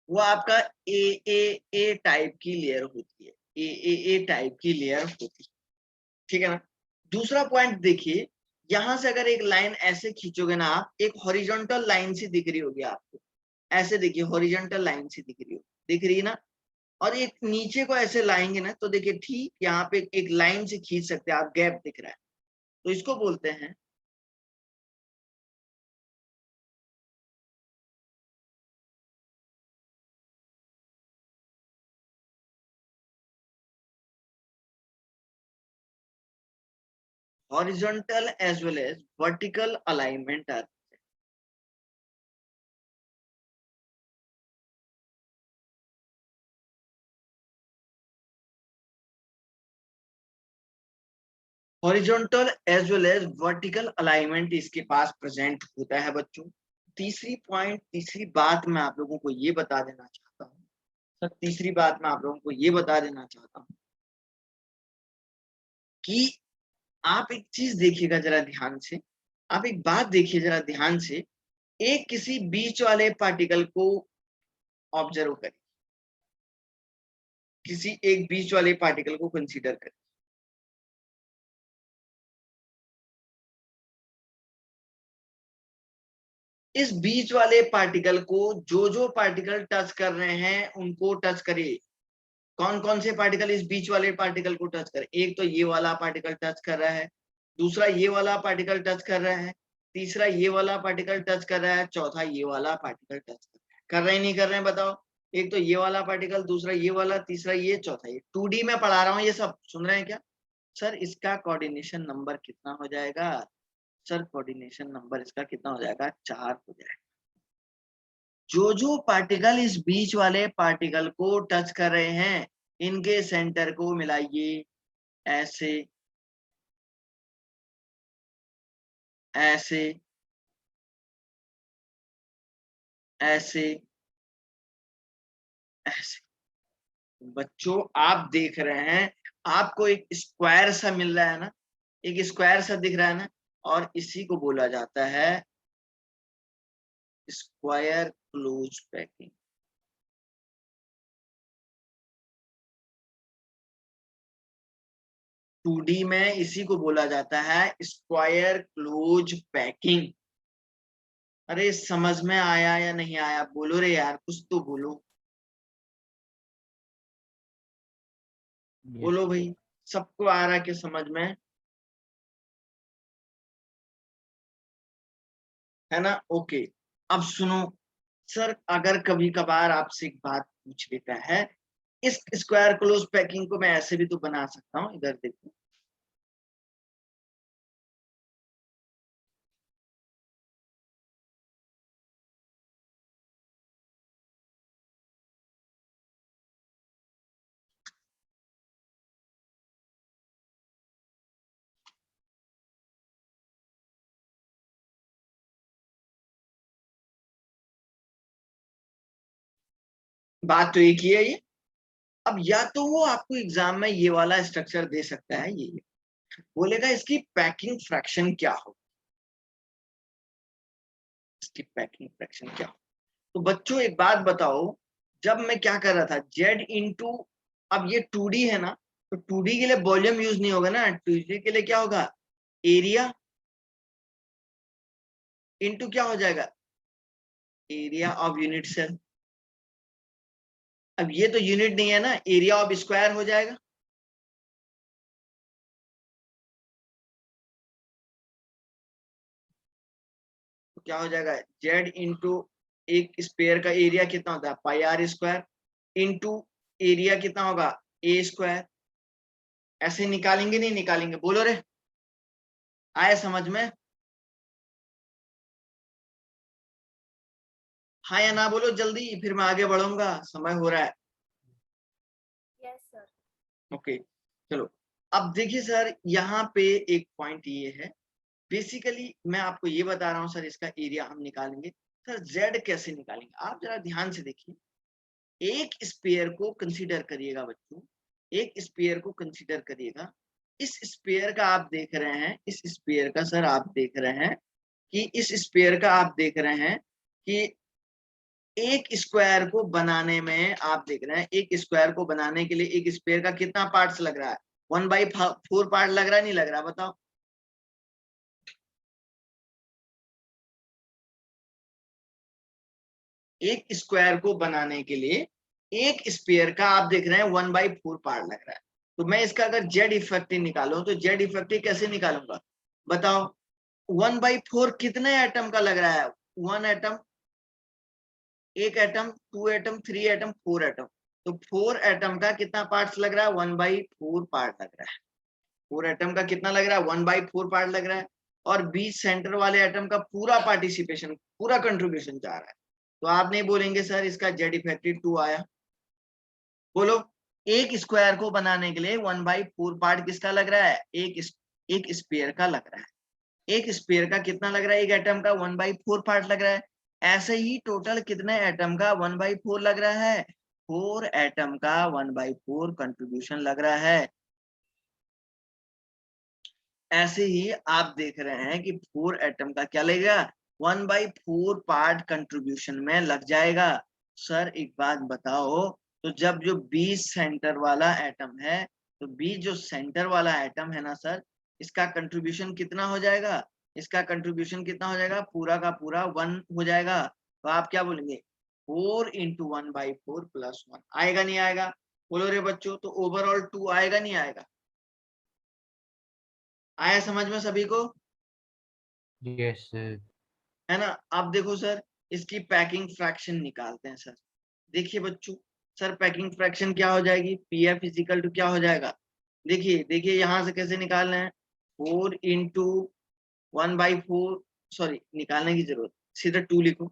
वो आपका ए टाइप की लेयर होती है, ए टाइप की लेयर होती है, ठीक है ना। दूसरा पॉइंट देखिए, यहां से अगर एक लाइन ऐसे खींचोगे ना आप, एक हॉरिजॉन्टल लाइन सी दिख रही होगी आपको, ऐसे देखिए हॉरिजॉन्टल लाइन सी दिख रही होगी, दिख रही है ना। और एक नीचे को ऐसे लाएंगे ना, तो देखिए ठीक यहाँ पे एक लाइन से खींच सकते हैं आप, गैप दिख रहा है, तो इसको बोलते हैं horizontal as well as vertical alignment are. Horizontal as well as vertical alignment इसके पास प्रेजेंट होता है बच्चों। तीसरी बात मैं आप लोगों को ये बता देना चाहता हूँ सर, तीसरी बात मैं आप लोगों को ये बता देना चाहता हूँ कि आप एक चीज देखिएगा जरा ध्यान से, आप एक बात देखिए जरा ध्यान से, एक किसी बीच वाले पार्टिकल को ऑब्जर्व करिए, किसी एक बीच वाले पार्टिकल को कंसीडर करें। इस बीच वाले पार्टिकल को जो पार्टिकल टच कर रहे हैं उनको टच करिए। कौन कौन से पार्टिकल इस बीच वाले पार्टिकल को टच करें? एक तो ये वाला पार्टिकल टच कर रहा है, दूसरा ये वाला पार्टिकल टच कर रहा है, तीसरा ये वाला पार्टिकल टच कर रहा है, चौथा ये वाला पार्टिकल टच कर रहे हैं नहीं कर रहे हैं बताओ? एक तो ये वाला पार्टिकल, दूसरा ये वाला, तीसरा ये, चौथा ये। 2D में पढ़ा रहा हूँ, ये सब सुन रहे हैं क्या सर? इसका कोऑर्डिनेशन नंबर कितना हो जाएगा सर? कोऑर्डिनेशन नंबर इसका कितना हो जाएगा? 4 हो जाएगा। जो पार्टिकल इस बीच वाले पार्टिकल को टच कर रहे हैं इनके सेंटर को मिलाइए, ऐसे ऐसे ऐसे ऐसे। बच्चों आप देख रहे हैं, आपको एक स्क्वायर सा मिल रहा है ना, एक स्क्वायर सा दिख रहा है ना, और इसी को बोला जाता है square close packing. Two D में इसी को बोला जाता है स्क्वायर क्लोज पैकिंग। अरे समझ में आया या नहीं आया? बोलो रे यार, कुछ तो बोलो। बोलो भाई, सबको आ रहा कि समझ में? है ना? ओके। अब सुनो सर, अगर कभी कभार आपसे एक बात पूछ लेता है, इस स्क्वायर क्लोज पैकिंग को मैं ऐसे भी तो बना सकता हूं, इधर देखो। बात तो एक ही है ये। अब या तो वो आपको एग्जाम में ये वाला स्ट्रक्चर दे सकता है, ये बोलेगा इसकी पैकिंग फ्रैक्शन क्या हो, इसकी पैकिंग फ्रैक्शन क्या हो। तो बच्चों एक बात बताओ, जब मैं क्या कर रहा था जेड इंटू, अब ये 2D है ना, तो 2D के लिए वॉल्यूम यूज नहीं होगा ना, 2D के लिए क्या होगा? एरिया इंटू क्या हो जाएगा? Area of unit cell. अब ये तो यूनिट नहीं है ना, एरिया ऑफ स्क्वायर हो जाएगा। तो क्या हो जाएगा? जेड इंटू एक स्पेयर का एरिया कितना होता है? पाई आर स्क्वायर, इंटू एरिया कितना होगा? ए स्क्वायर। ऐसे निकालेंगे नहीं निकालेंगे? बोलो रे, आया समझ में? हाँ या ना बोलो जल्दी, फिर मैं आगे बढ़ूंगा, समय हो रहा है। Yes sir. ओके चलो। अब देखिए सर, यहाँ पे एक पॉइंट ये है, बेसिकली मैं आपको ये बता रहा हूँ सर, इसका एरिया हम निकालेंगे। सर जेड कैसे निकालेंगे? आप जरा ध्यान से देखिए, एक स्पेयर को कंसीडर करिएगा बच्चों, एक स्पेयर को कंसीडर करिएगा। इस स्पेयर का आप देख रहे हैं, इस स्पेयर का सर आप देख रहे हैं कि इस स्पेयर का आप देख रहे हैं कि एक स्क्वायर को बनाने में आप देख रहे हैं, एक स्क्वायर को बनाने के लिए एक स्पेयर का कितना पार्ट्स लग रहा है? 1/4 पार्ट लग रहा है नहीं लग रहा? बताओ। एक स्क्वायर को बनाने के लिए एक स्पेयर का आप देख रहे हैं 1/4 पार्ट लग रहा है। तो मैं इसका अगर जेड इफेक्टिव निकालूं तो जेड इफेक्टिव कैसे निकालूंगा बताओ? 1/4 कितने एटम का लग रहा है? 1 एटम, एक एटम, 2 एटम, 3 एटम, 4 एटम। तो 4 एटम का कितना पार्ट्स लग रहा है? 1/4 पार्ट लग रहा है। 4 एटम का कितना लग रहा है? 1/4 पार्ट लग रहा है। और बीच सेंटर वाले एटम का पूरा पार्टिसिपेशन, पूरा कंट्रीब्यूशन जा रहा है। तो आप नहीं बोलेंगे सर इसका जेड इफेक्टिव 2 आया? बोलो। एक स्क्वायर को बनाने के लिए 1/4 पार्ट किसका लग रहा है? एक स्पेयर का लग रहा है। एक स्पेयर का कितना लग रहा है? एक एटम का 1/4 पार्ट लग रहा है। ऐसे ही टोटल कितने एटम का 1/4 लग रहा है? 4 एटम का 1/4 कंट्रीब्यूशन लग रहा है। ऐसे ही आप देख रहे हैं कि 4 एटम का क्या लगेगा, 1/4 पार्ट कंट्रीब्यूशन में लग जाएगा। सर एक बात बताओ, तो जब जो 20 सेंटर वाला एटम है, तो 20 जो सेंटर वाला एटम है ना सर, इसका कंट्रीब्यूशन कितना हो जाएगा, इसका कंट्रीब्यूशन कितना हो जाएगा, पूरा का पूरा 1 हो जाएगा। तो आप क्या बोलेंगे, 4 इंटू 1/4 प्लस 1 आएगा नहीं आएगा, बोलो रे बच्चों। तो ओवरऑल 2 आएगा नहीं आएगा, आया समझ में सभी को, Yes, sir. है ना। अब देखो सर, इसकी पैकिंग फ्रैक्शन निकालते हैं सर। देखिए बच्चों, सर पैकिंग फ्रैक्शन क्या हो जाएगी, पीएफ इजिकल टू क्या हो जाएगा, देखिए देखिए यहां से कैसे निकालना है, 4 इंटू 1/4, सॉरी निकालने की जरूरत, सीधा 2 लिखो,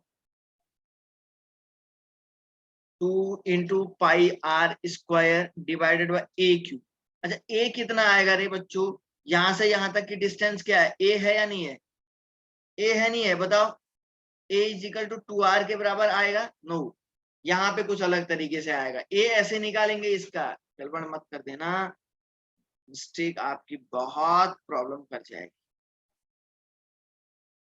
2 into pi R square divided by A Q. अच्छा ए कितना आएगा रे बच्चों, यहां से यहां तक की डिस्टेंस क्या है, ए है या नहीं है, ए है नहीं है, बताओ। ए इजिकल टू 2r के बराबर आएगा, नो, यहाँ पे कुछ अलग तरीके से आएगा, ए ऐसे निकालेंगे, इसका गड़बड़ मत कर देना, मिस्टेक आपकी बहुत प्रॉब्लम कर जाएगी।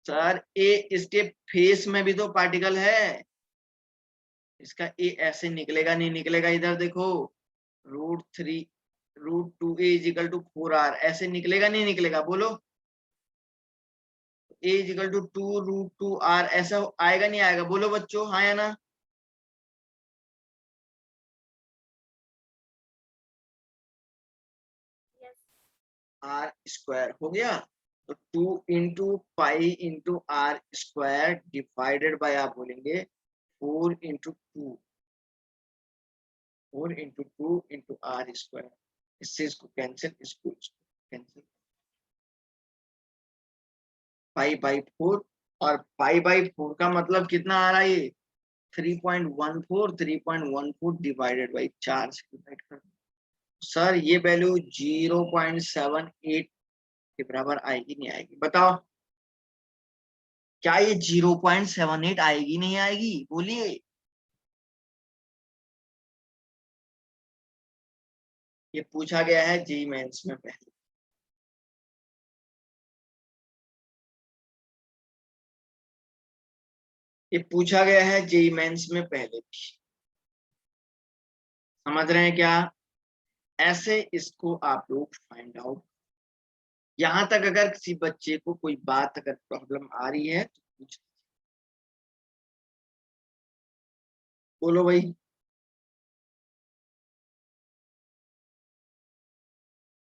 सर ए इसके फेस में भी तो पार्टिकल है, इसका ए ऐसे निकलेगा नहीं निकलेगा, इधर देखो, √2a इजिकल टू 4r ऐसे निकलेगा नहीं निकलेगा, बोलो। a इजिकल टू 2√2r ऐसा आएगा नहीं आएगा, बोलो बच्चों, हाँ या ना। Yes. आर स्क्वायर हो गया, तो 2 into pi into R square divided by आप बोलेंगे 4 into 2, 4 into 2 into R square, इससे इसको कैंसिल, इसको कैंसिल, पाई/4, और पाई/4 का मतलब कितना आ रहा है, ये 3.14 डिवाइडेड बाई 4 से डिवाइड कर, सर ये वैल्यू 0.78 के बराबर आएगी नहीं आएगी, बताओ। क्या ये 0.78 आएगी नहीं आएगी, बोलिए। ये पूछा गया है जेईई मेंस में पहले, ये पूछा गया है जेईई मेंस में पहले भी, समझ रहे हैं क्या, ऐसे इसको आप लोग फाइंड आउट। यहां तक अगर किसी बच्चे को कोई बात अगर प्रॉब्लम आ रही है तो पूछ, बोलो भाई।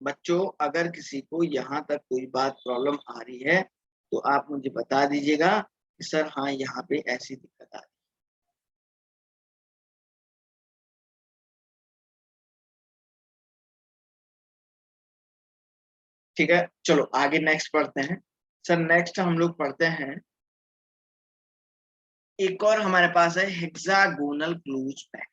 बच्चों अगर किसी को यहाँ तक कोई बात प्रॉब्लम आ रही है तो आप मुझे बता दीजिएगा कि सर हाँ यहाँ पे ऐसी दिक्कत आ रही है। ठीक है, चलो आगे नेक्स्ट पढ़ते हैं। सर नेक्स्ट हम लोग पढ़ते हैं, एक और हमारे पास है hexagonal close pack.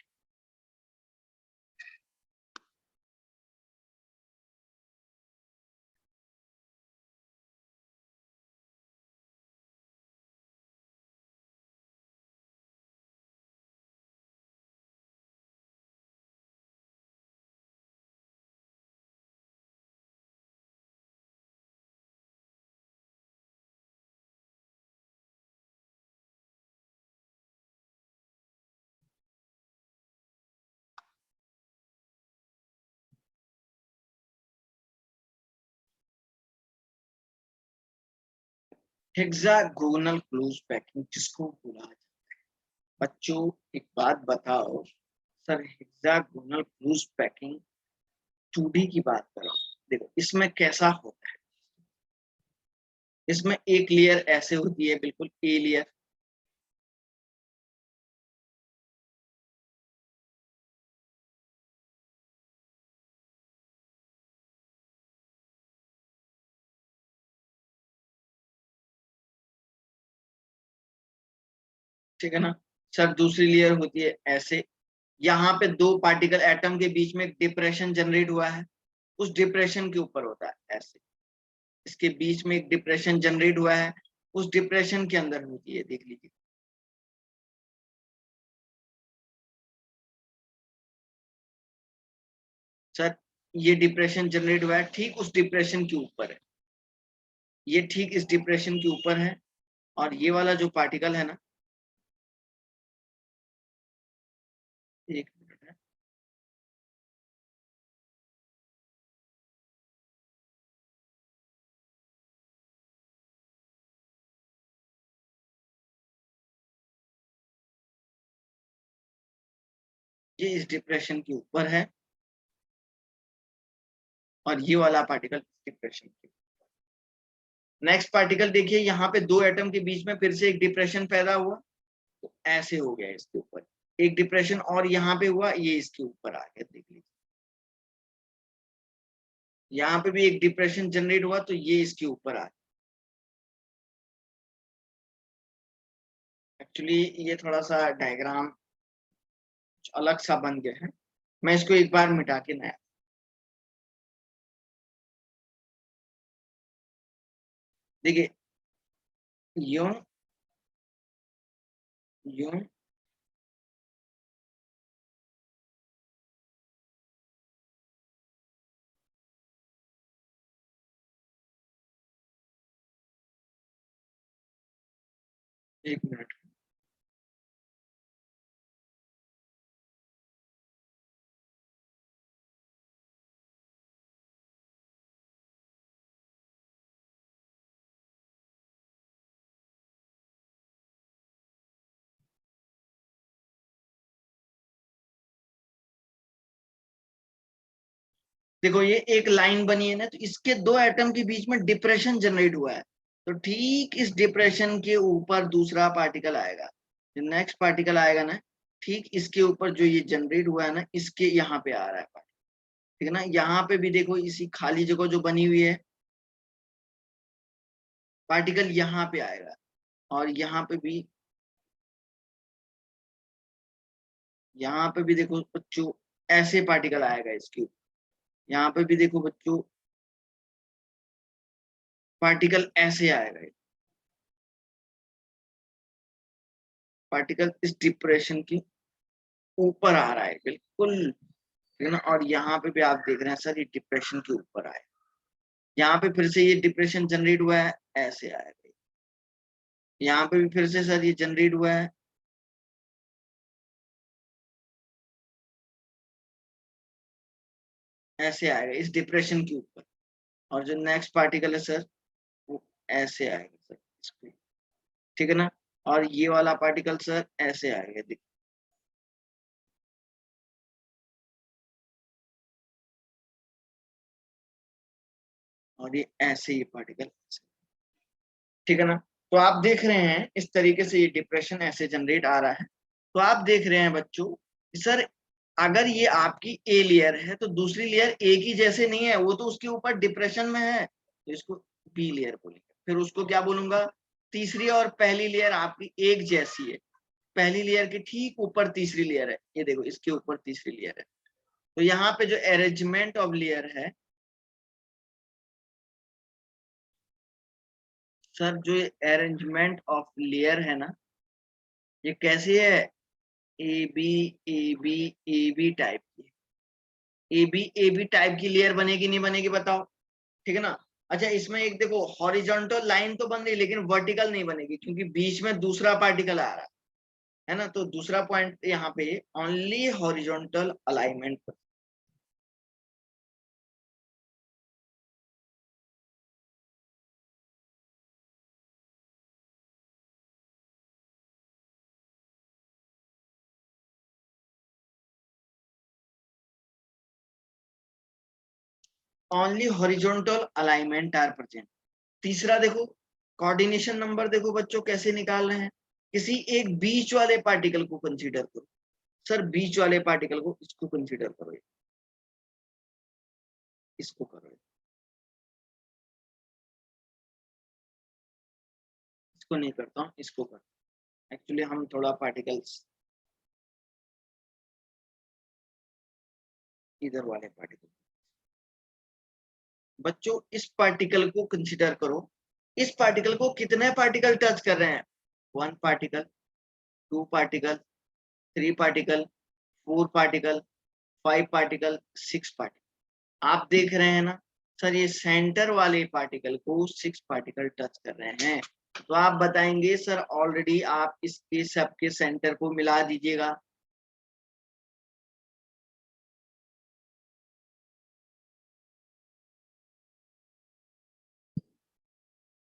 Hexagonal close packing किसको बोला जाता है, बच्चों एक बात बताओ, sir hexagonal close packing 2D की बात करो, देखो इसमें कैसा होता है, इसमें एक लेयर ऐसे होती है, बिल्कुल ए लेयर, ठीक है ना। सर दूसरी लेयर होती है ऐसे, यहाँ पे 2 पार्टिकल एटम के बीच में डिप्रेशन जनरेट हुआ है, उस डिप्रेशन के ऊपर होता है ऐसे, इसके बीच में एक डिप्रेशन जनरेट हुआ है, उस डिप्रेशन के अंदर होती है, देख लीजिए। सर ये डिप्रेशन जनरेट हुआ है, ठीक उस डिप्रेशन के ऊपर है, ये ठीक इस डिप्रेशन के ऊपर है, और ये वाला जो पार्टिकल है ना, एक मिनट है, ये इस डिप्रेशन के ऊपर है, और ये वाला पार्टिकल डिप्रेशन के ऊपर। नेक्स्ट पार्टिकल देखिए, यहाँ पे दो एटम के बीच में फिर से एक डिप्रेशन पैदा हुआ, तो ऐसे हो गया इसके ऊपर एक डिप्रेशन, और यहाँ पे हुआ, ये इसके ऊपर आ गया, देख लीजिए यहाँ पे भी एक डिप्रेशन जनरेट हुआ, तो ये इसके ऊपर आ गया। एक्चुअली ये थोड़ा सा डायग्राम अलग सा बन गया है, मैं इसको एक बार मिटा के नया, देखिए यूं यूं एक मिनट, देखो ये एक लाइन बनी है ना, तो इसके दो एटम के बीच में डिप्रेशन जनरेट हुआ है, तो ठीक इस डिप्रेशन के ऊपर दूसरा पार्टिकल आएगा, जो नेक्स्ट पार्टिकल आएगा ना, ठीक इसके ऊपर जो ये जनरेट हुआ है ना, इसके यहाँ पे आ रहा है पार्टिकल, ठीक है ना। यहाँ पे भी देखो इसी खाली जगह जो बनी हुई है, पार्टिकल यहाँ पे आएगा, और यहाँ पे भी देखो बच्चों ऐसे पार्टिकल आएगा इसके ऊपर, यहाँ पे भी देखो बच्चों पार्टिकल ऐसे आएगा, पार्टिकल इस डिप्रेशन के ऊपर आ रहा है बिल्कुल, ठीक है ना। और यहाँ पे भी आप देख रहे हैं सर, ये डिप्रेशन के ऊपर आए, यहाँ पे फिर से ये डिप्रेशन जनरेट हुआ है, ऐसे आएगा, यहाँ पे भी फिर से सर ये जनरेट हुआ है, ऐसे आएगा इस डिप्रेशन के ऊपर, और जो नेक्स्ट पार्टिकल है सर, वो ऐसे आएगा सर इस पे, ठीक है ना। और ये वाला पार्टिकल सर ऐसे आएगा, देखिए और ये ऐसे ही पार्टिकल, ठीक है ना। तो आप देख रहे हैं इस तरीके से ये डिप्रेशन ऐसे जनरेट आ रहा है। तो आप देख रहे हैं बच्चों, सर अगर ये आपकी ए लेयर है, तो दूसरी लेयर ए की जैसे नहीं है, वो तो उसके ऊपर डिप्रेशन में है, तो इसको बी लेयर बोलेंगे। फिर उसको क्या बोलूंगा, तीसरी और पहली लेयर आपकी एक जैसी है, पहली लेयर के ठीक ऊपर तीसरी लेयर है, ये देखो इसके ऊपर तीसरी लेयर है। तो यहाँ पे जो अरेंजमेंट ऑफ लेयर है सर, जो अरेंजमेंट ऑफ लेयर है ना, ये कैसी है, ए बी टाइप की, ए बी टाइप की लेयर बनेगी नहीं बनेगी बताओ, ठीक है ना। अच्छा इसमें एक देखो हॉरिजॉन्टल लाइन तो बन रही है, लेकिन वर्टिकल नहीं बनेगी, क्योंकि बीच में दूसरा पार्टिकल आ रहा है ना। तो दूसरा पॉइंट यहाँ पे only horizontal alignment, only horizontal alignment are present. तीसरा देखो कोऑर्डिनेशन नंबर, देखो बच्चों कैसे निकाल रहे हैं, किसी एक बीच वाले पार्टिकल को कंसीडर करो, सर बीच वाले पार्टिकल को, इसको कंसीडर करो, इसको करो, इसको नहीं करता हूँ, इसको करता हूँ। एक्चुअली हम थोड़ा पार्टिकल्स इधर वाले पार्टिकल, बच्चों इस पार्टिकल को कंसीडर करो, इस पार्टिकल को कितने पार्टिकल टच कर रहे हैं, 1 particle, 2 particle, 3 particle, 4 particle, 5 particle, 6 particle. आप देख रहे हैं ना, सर ये सेंटर वाले पार्टिकल को 6 पार्टिकल टच कर रहे हैं, तो आप बताएंगे सर ऑलरेडी आप इसके सबके सेंटर को मिला दीजिएगा।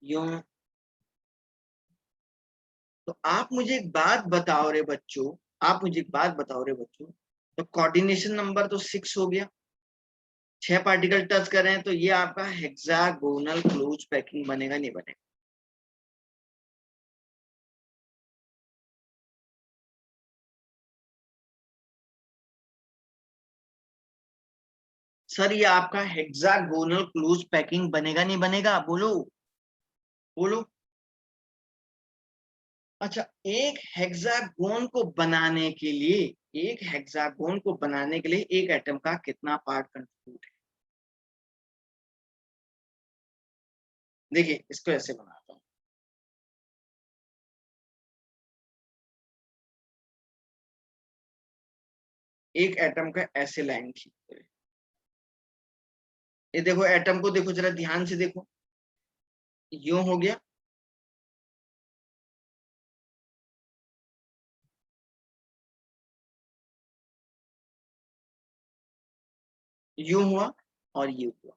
यूं तो आप मुझे एक बात बताओ रे बच्चों, तो कोऑर्डिनेशन नंबर तो 6 हो गया, 6 पार्टिकल टच कर रहे हैं, तो ये आपका हेक्सागोनल क्लोज पैकिंग बनेगा नहीं बनेगा? सर ये आपका हेक्सागोनल क्लोज पैकिंग बनेगा नहीं बनेगा? बोलो बोलो। अच्छा, एक हेक्सागोन को बनाने के लिए एक एटम का कितना पार्ट कंट्रीब्यूट है? देखिए इसको ऐसे बनाता हूं, एक एटम का ऐसे लाइन खींचते हुए, ये देखो एटम को देखो जरा ध्यान से देखो, यूं हो गया, यूं हुआ और ये हुआ।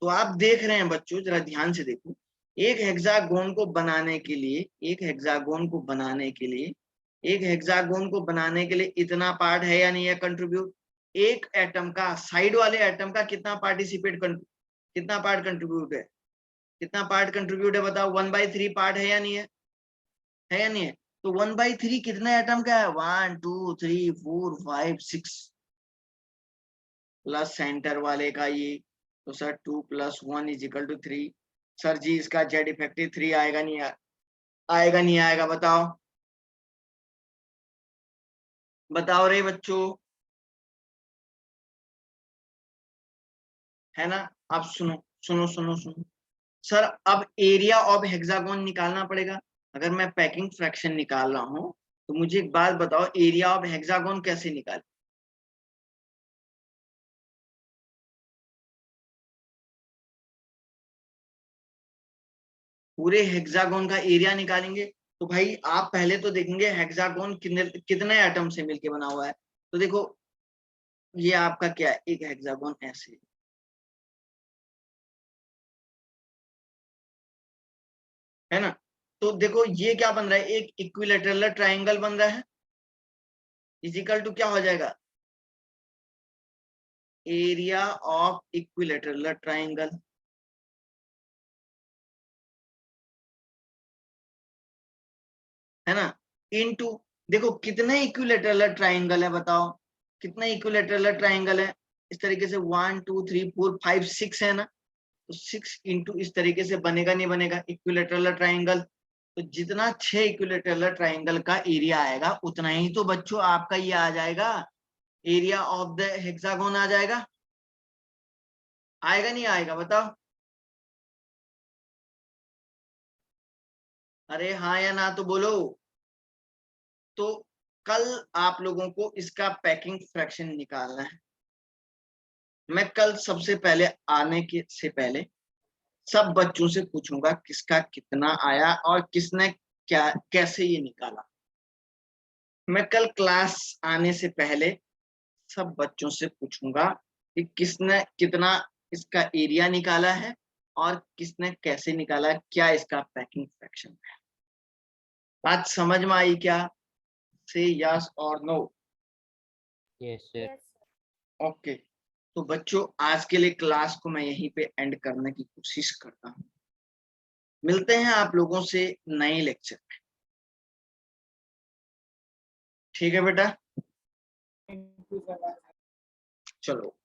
तो आप देख रहे हैं बच्चों, जरा ध्यान से देखो, एक हेक्सागोन को बनाने के लिए इतना पार्ट है या नहीं है कंट्रीब्यूट? एक एटम का, साइड वाले एटम का कितना पार्ट कंट्रीब्यूट है? कितना पार्ट कंट्रीब्यूट है बताओ? 1/3 पार्ट है या नहीं है? है या नहीं है? तो 1/3 कितने एटम का है? 1 2 3 4 5 6 प्लस सेंटर वाले का ये, तो सर 2 + 1 = 3। सर जी इसका जेड इफेक्टिव 3 आएगा नहीं आएगा? बताओ रे बच्चों, है ना? अब सुनो सर, अब एरिया ऑफ हेक्सागोन निकालना पड़ेगा। अगर मैं पैकिंग फ्रैक्शन निकाल रहा हूं तो मुझे एक बात बताओ, एरिया ऑफ हेक्सागोन कैसे निकाले? पूरे हेक्सागोन का एरिया निकालेंगे, तो भाई आप पहले तो देखेंगे हेक्सागोन कितने एटम से मिलके बना हुआ है। तो देखो ये आपका क्या है, एक हेक्सागोन ऐसे, है ना? तो देखो ये क्या बन रहा है, एक इक्विलैटरल ट्रायंगल बन रहा है, इजिकल टू क्या हो जाएगा, एरिया ऑफ इक्विलैटरल ट्रायंगल, है ना? इनटू, देखो कितने इक्विलैटरल ट्रायंगल है बताओ, कितने इक्विलैटरल ट्रायंगल है? इस तरीके से 1 2 3 4 5 6 है ना? तो 6 इंटू इस तरीके से बनेगा नहीं बनेगा इक्विलैटरल ट्रायंगल? तो जितना 6 इक्विलैटरल ट्रायंगल का एरिया आएगा उतना ही तो बच्चों आपका ये आ जाएगा, एरिया ऑफ द हेक्सागोन आ जाएगा। आएगा नहीं आएगा बताओ? अरे हाँ या ना तो बोलो। तो कल आप लोगों को इसका पैकिंग फ्रैक्शन निकालना है। मैं कल सबसे पहले आने के से पहले सब बच्चों से पूछूंगा किसका कितना आया और किसने क्या कैसे ये निकाला। मैं कल क्लास आने से पहले सब बच्चों से पूछूंगा कि किसने कितना इसका एरिया निकाला है और किसने कैसे निकाला है, क्या इसका पैकिंग फ्रैक्शन है। बात समझ में आई क्या? से यस और no? Yes, sir. Yes, sir. Okay, तो बच्चों आज के लिए क्लास को मैं यहीं पे एंड करने की कोशिश करता हूँ। मिलते हैं आप लोगों से नए लेक्चर में, ठीक है बेटा? Thank you, sir. चलो,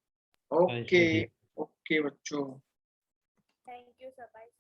Bye, ओके sir. ओके बच्चों। Thank you, sir. Bye.